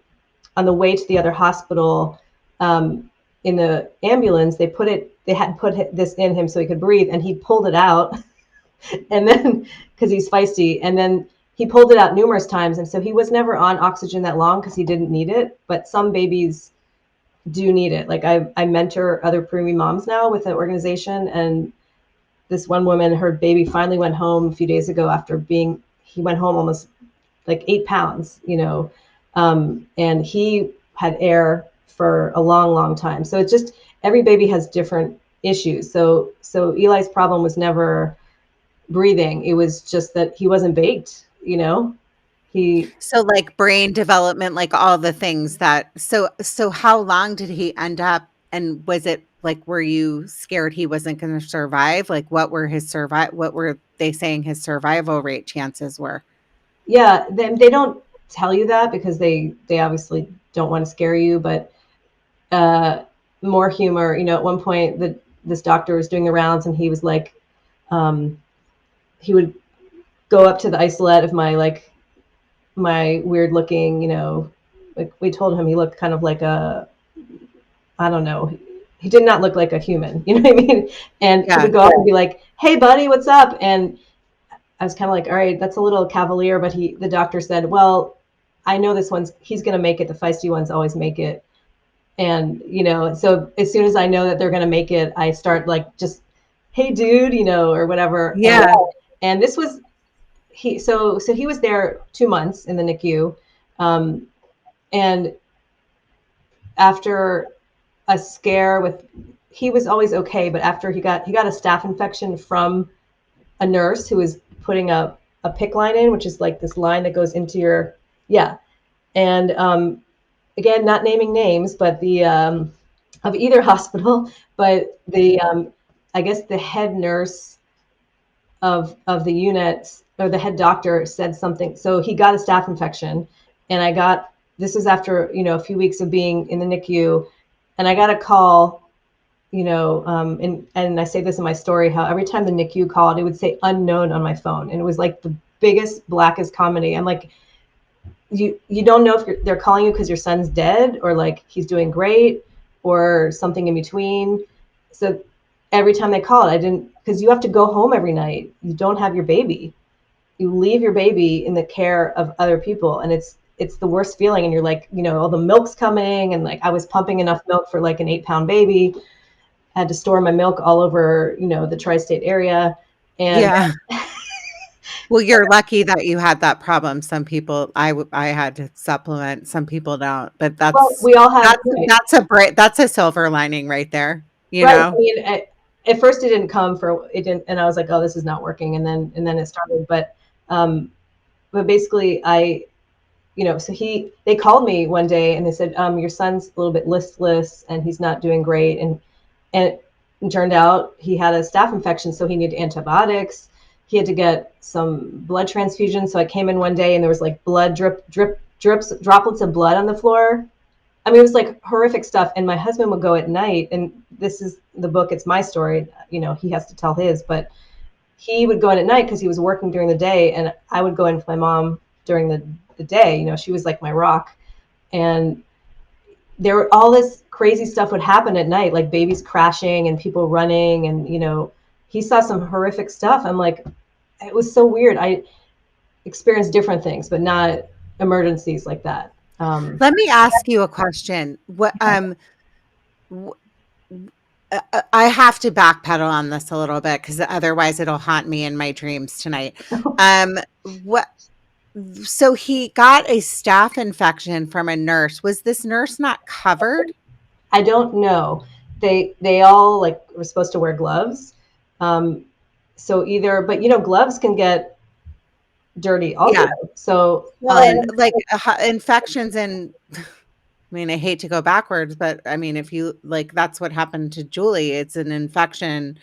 the way to the other hospital, in the ambulance, they had put this in him so he could breathe, and he pulled it out. And then, because he's feisty, and then he pulled it out numerous times. And so he was never on oxygen that long because he didn't need it. But some babies do need it. Like I mentor other preemie moms now with an organization, and this one woman, her baby finally went home a few days ago after he went home almost like 8 pounds, and he had air for a long, long time. So it's just, every baby has different issues. So Eli's problem was never breathing. It was just that he wasn't baked, So, like, brain development, like, all the things that so how long did he end up, and was it, like, were you scared he wasn't gonna survive? Like, what were they saying his survival rate chances were? Yeah, they don't tell you that because they obviously don't want to scare you, but uh, more humor. At one point, this doctor was doing the rounds, and he was like, he would go up to the isolette of my weird looking, like we told him he looked kind of like I don't know, he did not look like a human, you know what I mean? And he Yeah. would go up and be like, "Hey, buddy, what's up?" And I was kind of like, "All right, that's a little cavalier," but the doctor said, "Well, I know he's going to make it. The feisty ones always make it." And, so as soon as I know that they're going to make it, I start like, just, "Hey, dude," or whatever. Yeah. And this was, so he was there 2 months in the NICU. And after a scare he was always okay, but after he got a staph infection from a nurse who was putting a PICC line in, which is like this line that goes into your, yeah. And again, not naming names, but the of either hospital, but I guess the head nurse of the unit, or the head doctor, said something. So he got a staph infection, and this was after, a few weeks of being in the NICU, and I got a call, and I say this in my story, how every time the NICU called, it would say unknown on my phone. And it was like the biggest, blackest comedy. I'm like, you don't know if they're calling you because your son's dead, or like he's doing great, or something in between. So every time they called, I didn't, because you have to go home every night. You don't have your baby. You leave your baby in the care of other people, and it's the worst feeling. And you're like, all the milk's coming, and like I was pumping enough milk for like an 8-pound baby. I had to store my milk all over, the tri-state area. And Yeah. Well, you're lucky that you had that problem. Some people, I had to supplement, some people don't, but well, we all have, right. that's a silver lining right there, you Right. I know? mean, at first it didn't, and I was like, "Oh, this is not working." And then it started. But basically, so they called me one day, and they said, "Your son's a little bit listless, and he's not doing great." And it turned out he had a staph infection, so he needed antibiotics. He had to get some blood transfusion. So I came in one day, and there was like blood drips, droplets of blood on the floor. I mean, it was like horrific stuff. And my husband would go at night, and this is the book, it's my story. He has to tell his, but he would go in at night because he was working during the day, and I would go in with my mom during the day. She was like my rock. And all this crazy stuff would happen at night, like babies crashing and people running, and he saw some horrific stuff. I'm like, it was so weird. I experienced different things, but not emergencies like that. Let me ask you a question. W I have to backpedal on this a little bit because otherwise it'll haunt me in my dreams tonight. What So he got a staph infection from a nurse. Was this nurse not covered? I don't know. they all like were supposed to wear gloves. So either, but gloves can get dirty also. Yeah. So Well, and like infections and I mean, I hate to go backwards, but I mean, if you like, that's what happened to Julie. It's an infection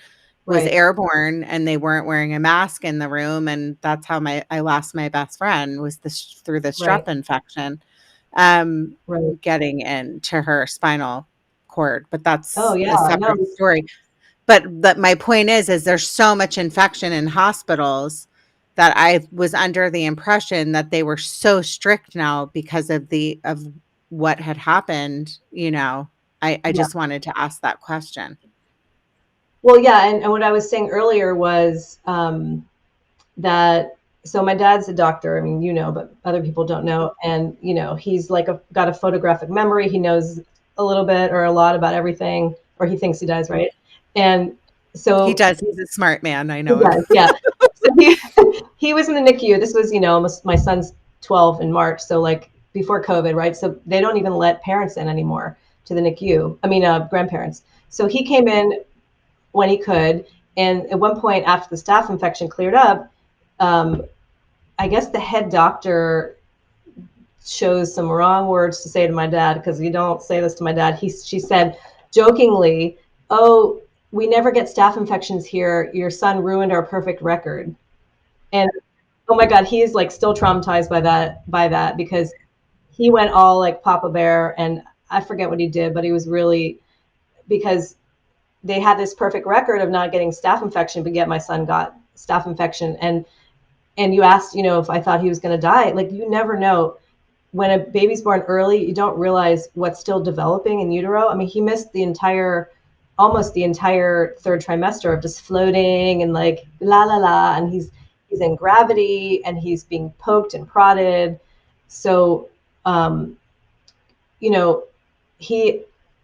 was right, airborne and they weren't wearing a mask in the room. And that's how I lost my best friend was this through the right, strep infection, um, right. getting into her spinal cord. But Oh that's a yeah, no, separate story. But my point is there's so much infection in hospitals that I was under the impression that they were so strict now because of what had happened, you know. I yeah. just wanted to ask that question. Well, yeah, and what I was saying earlier was that so my dad's a doctor. I mean, but other people don't know. And he's like got a photographic memory. He knows a little bit or a lot about everything, or he thinks he does, right? And He so does, he's a smart man, I he know him. does, yeah. So he was in the NICU. This was, almost my son's 12 in March, so like before COVID, right? So they don't even let parents in anymore to the NICU. I mean, grandparents. So he came in when he could, and at one point after the staph infection cleared up, um, I guess the head doctor chose some wrong words to say to my dad, because you don't say this to my dad. She said jokingly, "Oh, we never get staph infections here. Your son ruined our perfect record." And oh my God, he is like still traumatized by that because he went all like Papa Bear, and I forget what he did, but he was really, because they had this perfect record of not getting staph infection, but yet my son got staph infection. And you asked, if I thought he was going to die. Like, you never know. When a baby's born early, you don't realize what's still developing in utero. I mean, he missed almost the entire third trimester of just floating and like la la la, and he's in gravity and he's being poked and prodded. So, um, you know, he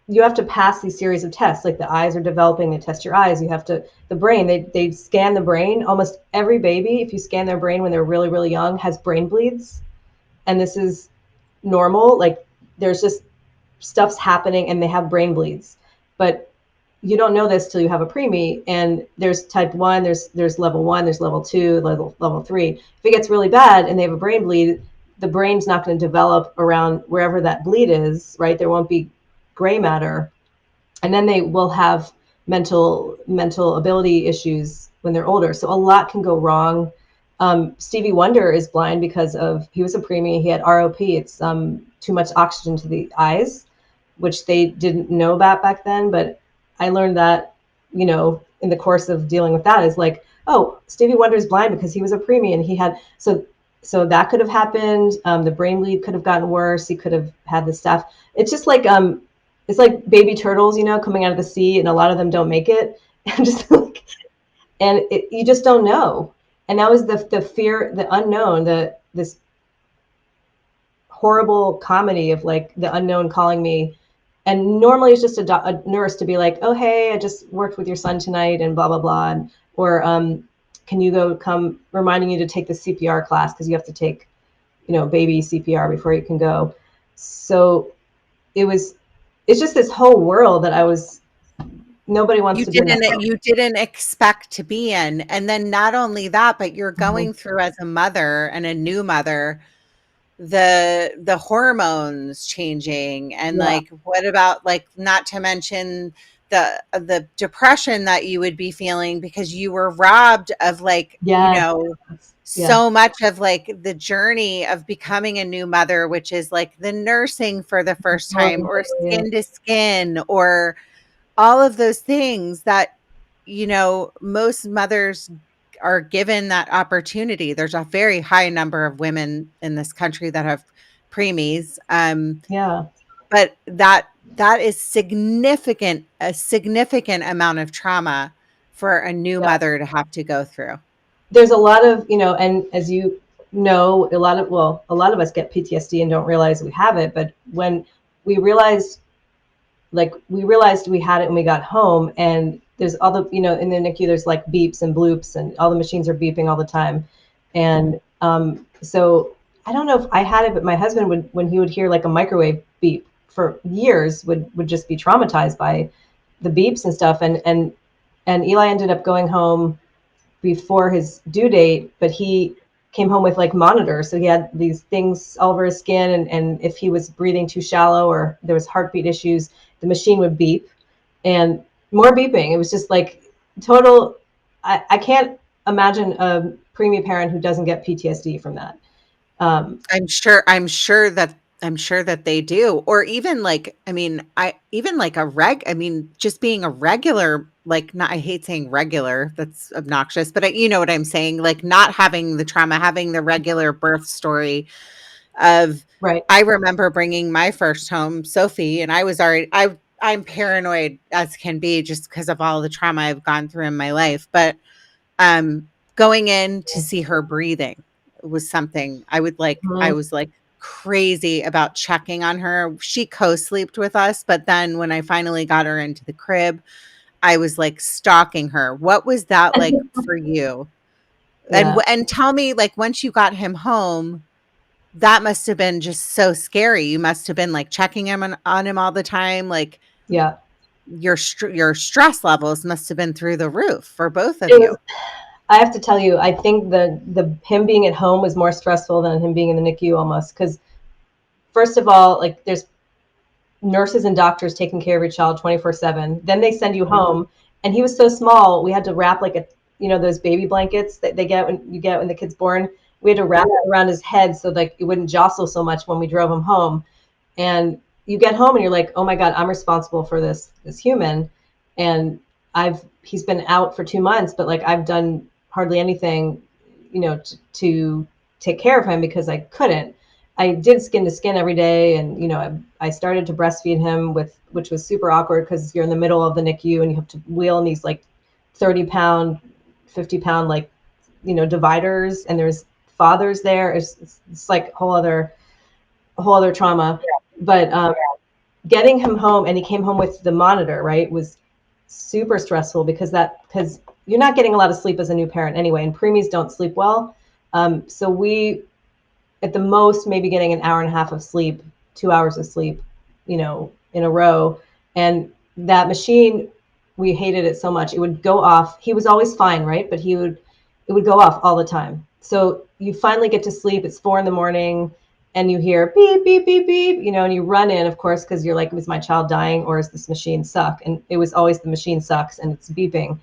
you have to pass these series of tests. Like, the eyes are developing, they test your eyes. You have to the brain, they scan the brain. Almost every baby, if you scan their brain when they're really really young, has brain bleeds, and this is normal. Like, there's just stuff's happening and they have brain bleeds, but you don't know this till you have a preemie. And there's type 1, there's level 1, there's level 2, level 3. If it gets really bad and they have a brain bleed, the brain's not going to develop around wherever that bleed is, right? There won't be gray matter, and then they will have mental ability issues when they're older. So a lot can go wrong. Stevie Wonder is blind because he was a preemie. He had ROP. It's too much oxygen to the eyes, which they didn't know about back then. But I learned that, in the course of dealing with that, is like, oh, Stevie Wonder's blind because he was a preemie and he had so that could have happened. The brain bleed could have gotten worse. He could have had the staph. It's just like it's like baby turtles, coming out of the sea, and a lot of them don't make it. And just like, and you just don't know. And that was the fear, the unknown, this horrible comedy of like the unknown calling me. And normally it's just a nurse to be like, oh, hey, I just worked with your son tonight and blah, blah, blah. Or can you come reminding you to take the CPR class, because you have to take, baby CPR before you can go. So it's just this whole world that nobody wants to be in that world. You didn't expect to be in. And then not only that, but you're Mhm. going through as a mother and a new mother the hormones changing, and Yeah. like what about, like, not to mention the depression that you would be feeling because you were robbed of, like, Yes. Yeah. so much of like the journey of becoming a new mother, which is like the nursing for the first time, Totally. or Yeah. skin to skin, or all of those things that, most mothers are given that opportunity. There's a very high number of women in this country that have preemies, Yeah. but that is a significant amount of trauma for a new Yeah. mother to have to go through. There's a lot of, and as you know, a lot of us get PTSD and don't realize we have it. But when we realized, we realized we had it when we got home, and there's all the, in the NICU, there's like beeps and bloops, and all the machines are beeping all the time. And so I don't know if I had it, but my husband when he would hear like a microwave beep for years, would just be traumatized by the beeps and stuff. And Eli ended up going home before his due date, but he came home with like monitors. So he had these things all over his skin. And if he was breathing too shallow or there was heartbeat issues, the machine would beep and more beeping. It was just like total. I can't imagine a preemie parent who doesn't get PTSD from that. I'm sure that they do. Or even like, I mean, just being a regular, like, not, I hate saying regular, that's obnoxious, but you know what I'm saying? Like, not having the trauma, having the regular birth story of, Right. I remember bringing my first home, Sophie, and I'm paranoid as can be just because of all the trauma I've gone through in my life. But um, going in to see her breathing was something I Mhm. was like crazy about checking on her. She co-slept with us, but then when I finally got her into the crib, I was like stalking her. What was that like for you? Yeah. And tell me, like, once you got him home, that must have been just so scary. You must have been like checking him on him all the time. Like Yeah. your stress levels must have been through the roof for both of It you. was, I have to tell you, I think the him being at home was more stressful than him being in the NICU almost. Because first of all, like there's nurses and doctors taking care of your child 24/7. Then they send you home, and he was so small, we had to wrap like a those baby blankets that they get when the kid's born. We had to wrap it around his head so like it wouldn't jostle so much when we drove him home. And you get home and you're like, oh my god, I'm responsible for this human. And I've he's been out for 2 months, but like I've done hardly anything, to take care of him because I couldn't. I did skin to skin every day, and I started to breastfeed him which was super awkward because you're in the middle of the NICU and you have to wheel in these like 30-pound, 50-pound like dividers, and there's fathers there. It's like a whole other trauma. But getting him home, and he came home with the monitor, right, was super stressful because you're not getting a lot of sleep as a new parent anyway, and preemies don't sleep well. So we, at the most, maybe getting an hour and a half of sleep, 2 hours of sleep, in a row. And that machine, we hated it so much. It would go off. He was always fine, right? But it would go off all the time. So you finally get to sleep. It's 4 a.m. and you hear beep, beep, beep, beep, and you run in, of course, because you're like, is my child dying or is this machine suck? And it was always the machine sucks and it's beeping.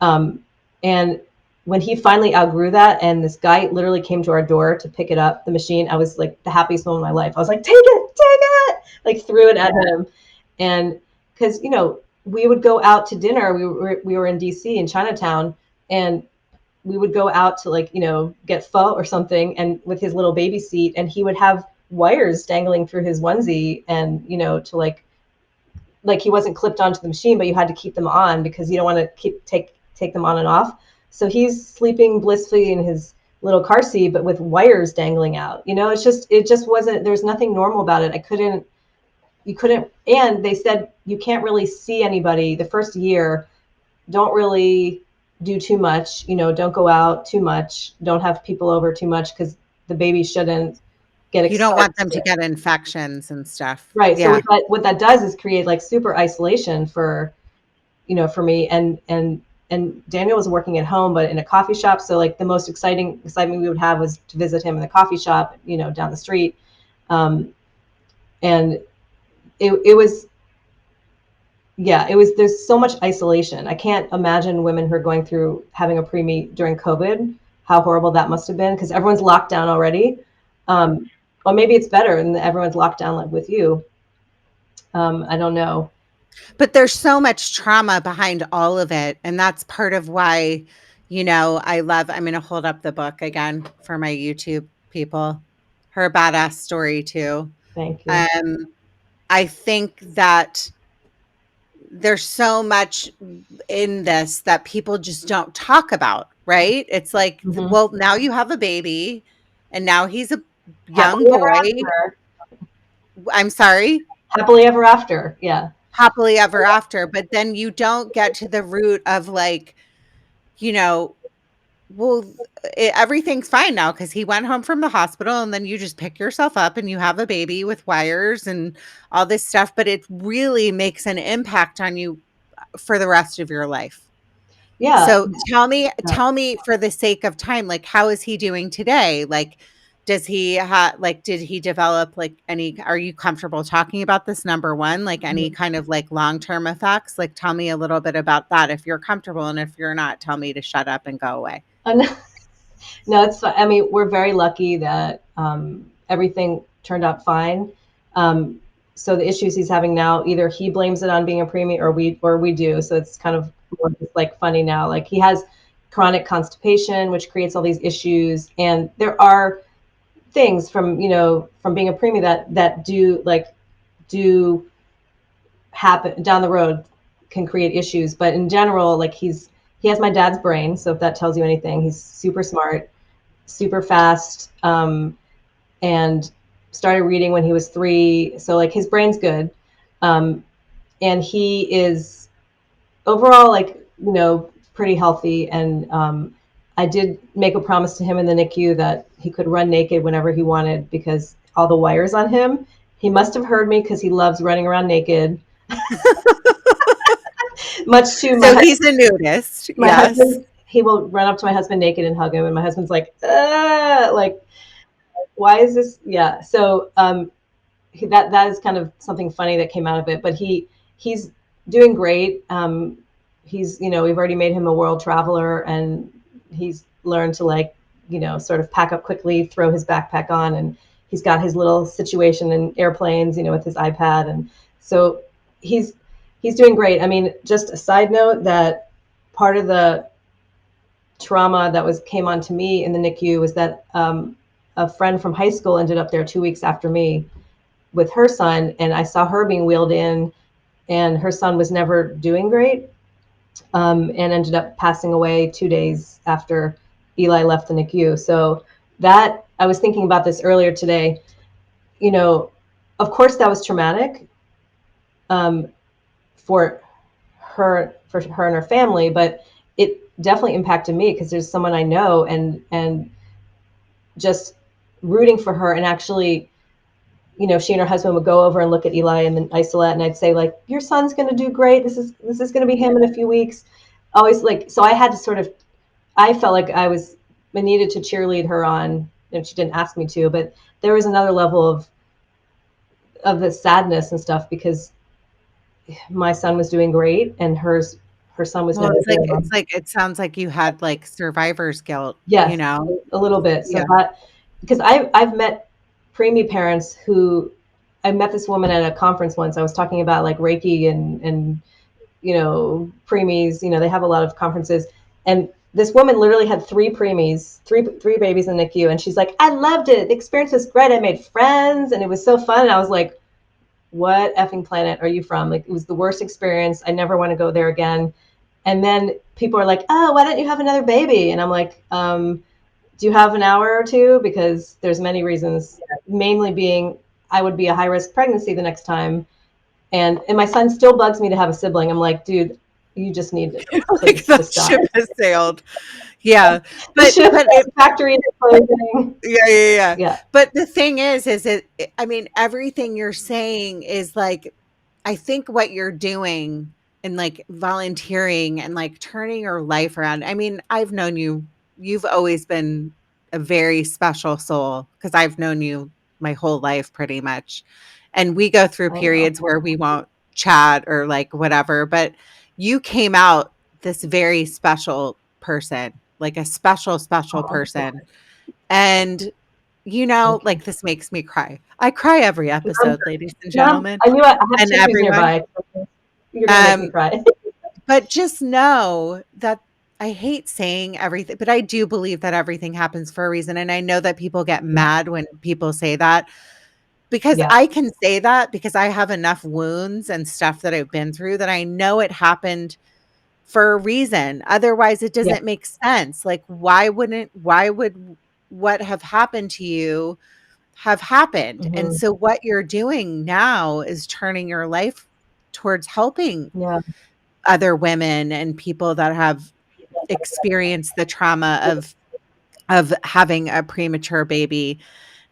And when he finally outgrew that and this guy literally came to our door to pick it up, the machine, I was like the happiest moment of my life. I was like, take it, like threw it at him. And because, we would go out to dinner. We were in DC in Chinatown, and we would go out to like, get pho or something, and with his little baby seat, and he would have wires dangling through his onesie, and, to like he wasn't clipped onto the machine, but you had to keep them on because you don't want to take them on and off. So he's sleeping blissfully in his little car seat, but with wires dangling out. It just wasn't. There's nothing normal about it. You couldn't, and they said you can't really see anybody the first year. Don't really do too much. Don't go out too much. Don't have people over too much because the baby shouldn't get You don't want exposed them to to it. get infections and stuff. Right. So Yeah. what that does is create like super isolation for me. And Daniel was working at home, but in a coffee shop. So like the most excitement we would have was to visit him in the coffee shop, down the street. And it was, yeah, there's so much isolation. I can't imagine women who are going through having a preemie during COVID, how horrible that must have been, because everyone's locked down already. Or maybe it's better and everyone's locked down like with you. I don't know. But there's so much trauma behind all of it, and that's part of why, I'm gonna hold up the book again for my YouTube people. Her badass story too. Thank you. Um, I think that there's so much in this that people just don't talk about, right? It's like, Hmm. well, now you have a baby, and now he's a young Happily ever boy. after. I'm sorry? Happily ever after. Yeah. Happily ever after, but then you don't get to the root of like, you know, well, everything's fine now because he went home from the hospital, and then you just pick yourself up and you have a baby with wires and all this stuff. But it really makes an impact on you for the rest of your life. Yeah. So tell me for the sake of time, like, how is he doing today? Like, does he like, did he develop like any, are you comfortable talking about this? Number one, like any kind of like long-term effects? Like, tell me a little bit about that if you're comfortable. And if you're not, tell me to shut up and go away. No, it's fine. I mean, we're very lucky that everything turned out fine. So the issues he's having now, either he blames it on being a preemie or we do. So it's kind of more just like funny now. Like he has chronic constipation, which creates all these issues. And there are things from, from being a preemie that do happen down the road, can create issues. But in general, like he has my dad's brain. So if that tells you anything, he's super smart, super fast, and started reading when he was 3. So like his brain's good. And he is overall like, pretty healthy. And I did make a promise to him in the NICU that he could run naked whenever he wanted, because all the wires on him, he must have heard me because he loves running around naked. Much to So he's a nudist. my Yes. husband, he will run up to my husband naked and hug him, and my husband's like, why is this? Yeah. So that is kind of something funny that came out of it. But he's doing great. He's we've already made him a world traveler, and he's learned to like sort of pack up quickly, throw his backpack on, and he's got his little situation in airplanes, with his iPad, and so he's doing great. I mean, just a side note that part of the trauma that came on to me in the NICU was that a friend from high school ended up there 2 weeks after me with her son, and I saw her being wheeled in, and her son was never doing great, and ended up passing away 2 days after Eli left the NICU. So that, I was thinking about this earlier today. Of course that was traumatic for her and her family, but it definitely impacted me because there's someone I know, and just rooting for her. And actually, she and her husband would go over and look at Eli in the isolette, and I'd say like, your son's going to do great. This is going to be him in a few weeks. Always like, so I had to sort of, I felt like I needed to cheerlead her on, and she didn't ask me to, but there was another level of the sadness and stuff, because my son was doing great, and her son was Well, never doing well. it's like, it sounds like you had like survivor's guilt, Yes, a little bit. So Yeah. that, because I've met preemie parents who, I met this woman at a conference once. I was talking about like Reiki and preemies. They have a lot of conferences, and this woman literally had 3 preemies, three babies in the NICU, and she's like, I loved it. The experience was great. I made friends, and it was so fun. And I was like, what effing planet are you from? Like, it was the worst experience. I never want to go there again. And then people are like, oh, why don't you have another baby? And I'm like, do you have an hour or two? Because there's many reasons, mainly being I would be a high risk pregnancy the next time. And my son still bugs me to have a sibling. I'm like, dude, you just need Like to the stop. ship has sailed. Yeah. The ship But factory is closing. yeah. Yeah. But the thing is I mean, everything you're saying is like, I think what you're doing and like volunteering and like turning your life around. I mean, I've known you, you've always been a very special soul because I've known you my whole life pretty much. And we go through I know. periods where we won't chat or like whatever, but you came out this very special person, like a special Oh, person. And thank you. like this makes me cry. I cry every episode, ladies and gentlemen, I knew I have and tissues everyone. nearby. You're gonna make me Um, cry. but just know that I hate saying everything, but I do believe that everything happens for a reason. And I know that people get mad when people say that, because Yeah. I can say that because I have enough wounds and stuff that I've been through that I know it happened for a reason. Otherwise, it Yeah. doesn't make sense. Like, why would what have happened to you have happened? And Hmm. so what you're doing now is turning your life towards helping Yeah. other women and people that have experienced the trauma of having a premature baby.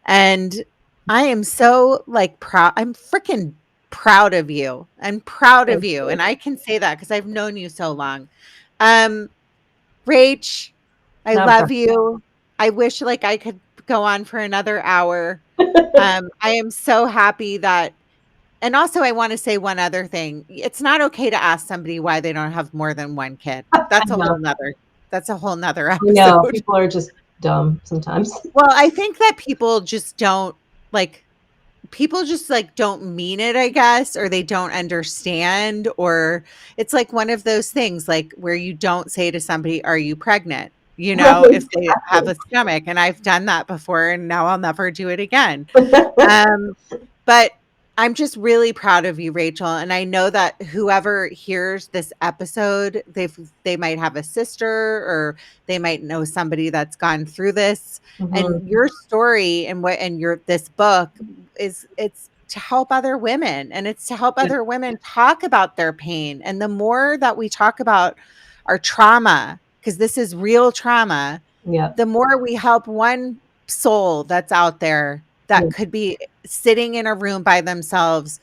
And I am so like proud. I'm freaking proud of you. I'm proud of Thank you. you. And I can say that because I've known you so long. Um, Rach, I Not love proud. you. I wish like I could go on for another hour. I am so happy that, and also I want to say one other thing. It's not okay to ask somebody why they don't have more than one kid. I know. That's a whole nother I know. episode. People are just dumb sometimes. Well, I think that people just don't like people just like don't mean it, I guess, or they don't understand, or it's like one of those things like where you don't say to somebody, "Are you pregnant?" You know, Right. if they have a stomach, and I've done that before and now I'll never do it again. Exactly. Um, but I'm just really proud of you, Rachel, and I know that whoever hears this episode, they might have a sister or they might know somebody that's gone through this. Mhm. And your story and what and your this book is it's to help other women, and it's to help Yeah. other women talk about their pain. And the more that we talk about our trauma, because this is real trauma, Yeah. the more we help one soul that's out there that Yeah. could be sitting in a room by themselves,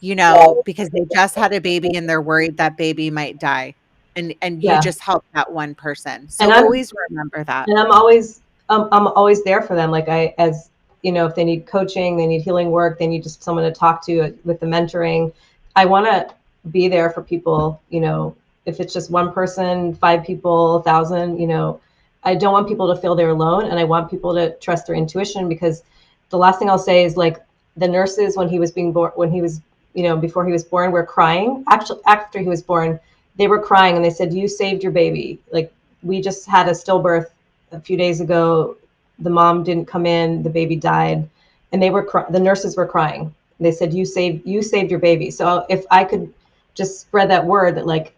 you know, because they just had a baby and they're worried that baby might die. And you Yeah. just help that one person. So And I'm always remember that. and I'm always there for them. Like as you know, if they need coaching, they need healing work, they need just someone to talk to with the mentoring. I want to be there for people. You know, if it's just one person, five people, 1,000. You know, I don't want people to feel they're alone, and I want people to trust their intuition, because the last thing I'll say is like the nurses when he was being born, when he was, you know, before he was born, were crying. Actually, after he was born, they were crying and they said, "You saved your baby." Like, we just had a stillbirth a few days ago. The mom didn't come in, the baby died, and the nurses were crying. They said, you saved your baby." So if I could just spread that word that, like,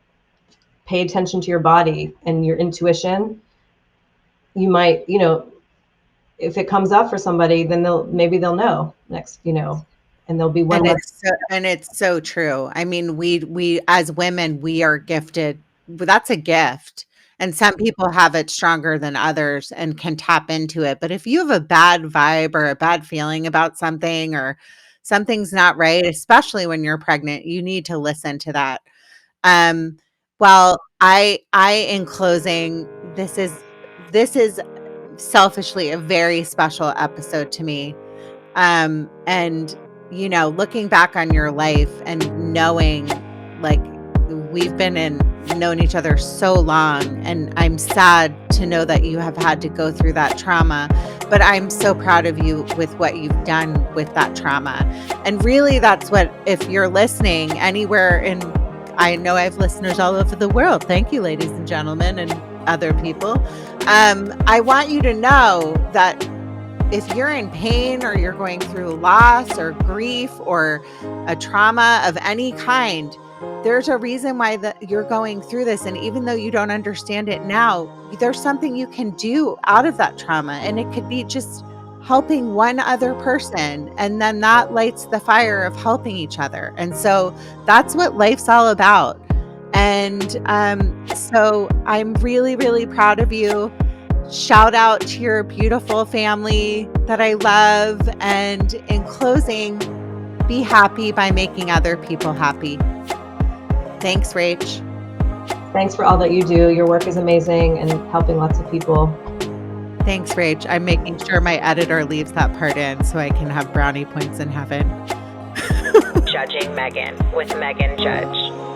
pay attention to your body and your intuition, you might, you know, if it comes up for somebody, then they'll know next, you know, and they'll be one less. And it's so true. I mean, we as women, we are gifted. That's a gift. And some people have it stronger than others and can tap into it. But if you have a bad vibe or a bad feeling about something or something's not right, especially when you're pregnant, you need to listen to that. Um, well, I in closing, this is selfishly a very special episode to me. And you know, looking back on your life and knowing like we've been in known each other so long, and I'm sad to know that you have had to go through that trauma, but I'm so proud of you with what you've done with that trauma. And really that's what, if you're listening anywhere in, I know I have listeners all over the world. Thank you, ladies and gentlemen, and other people. I want you to know that if you're in pain or you're going through loss or grief or a trauma of any kind, there's a reason why you're going through this. And even though you don't understand it now, there's something you can do out of that trauma. And it could be just helping one other person. And then that lights the fire of helping each other. And so that's what life's all about. And so I'm really, really proud of you. Shout out to your beautiful family that I love. And in closing, be happy by making other people happy. Thanks, Rach. Thanks for all that you do. Your work is amazing and helping lots of people. Thanks, Rach. I'm making sure my editor leaves that part in so I can have brownie points in heaven. Judging Meghan with Meghan Judge.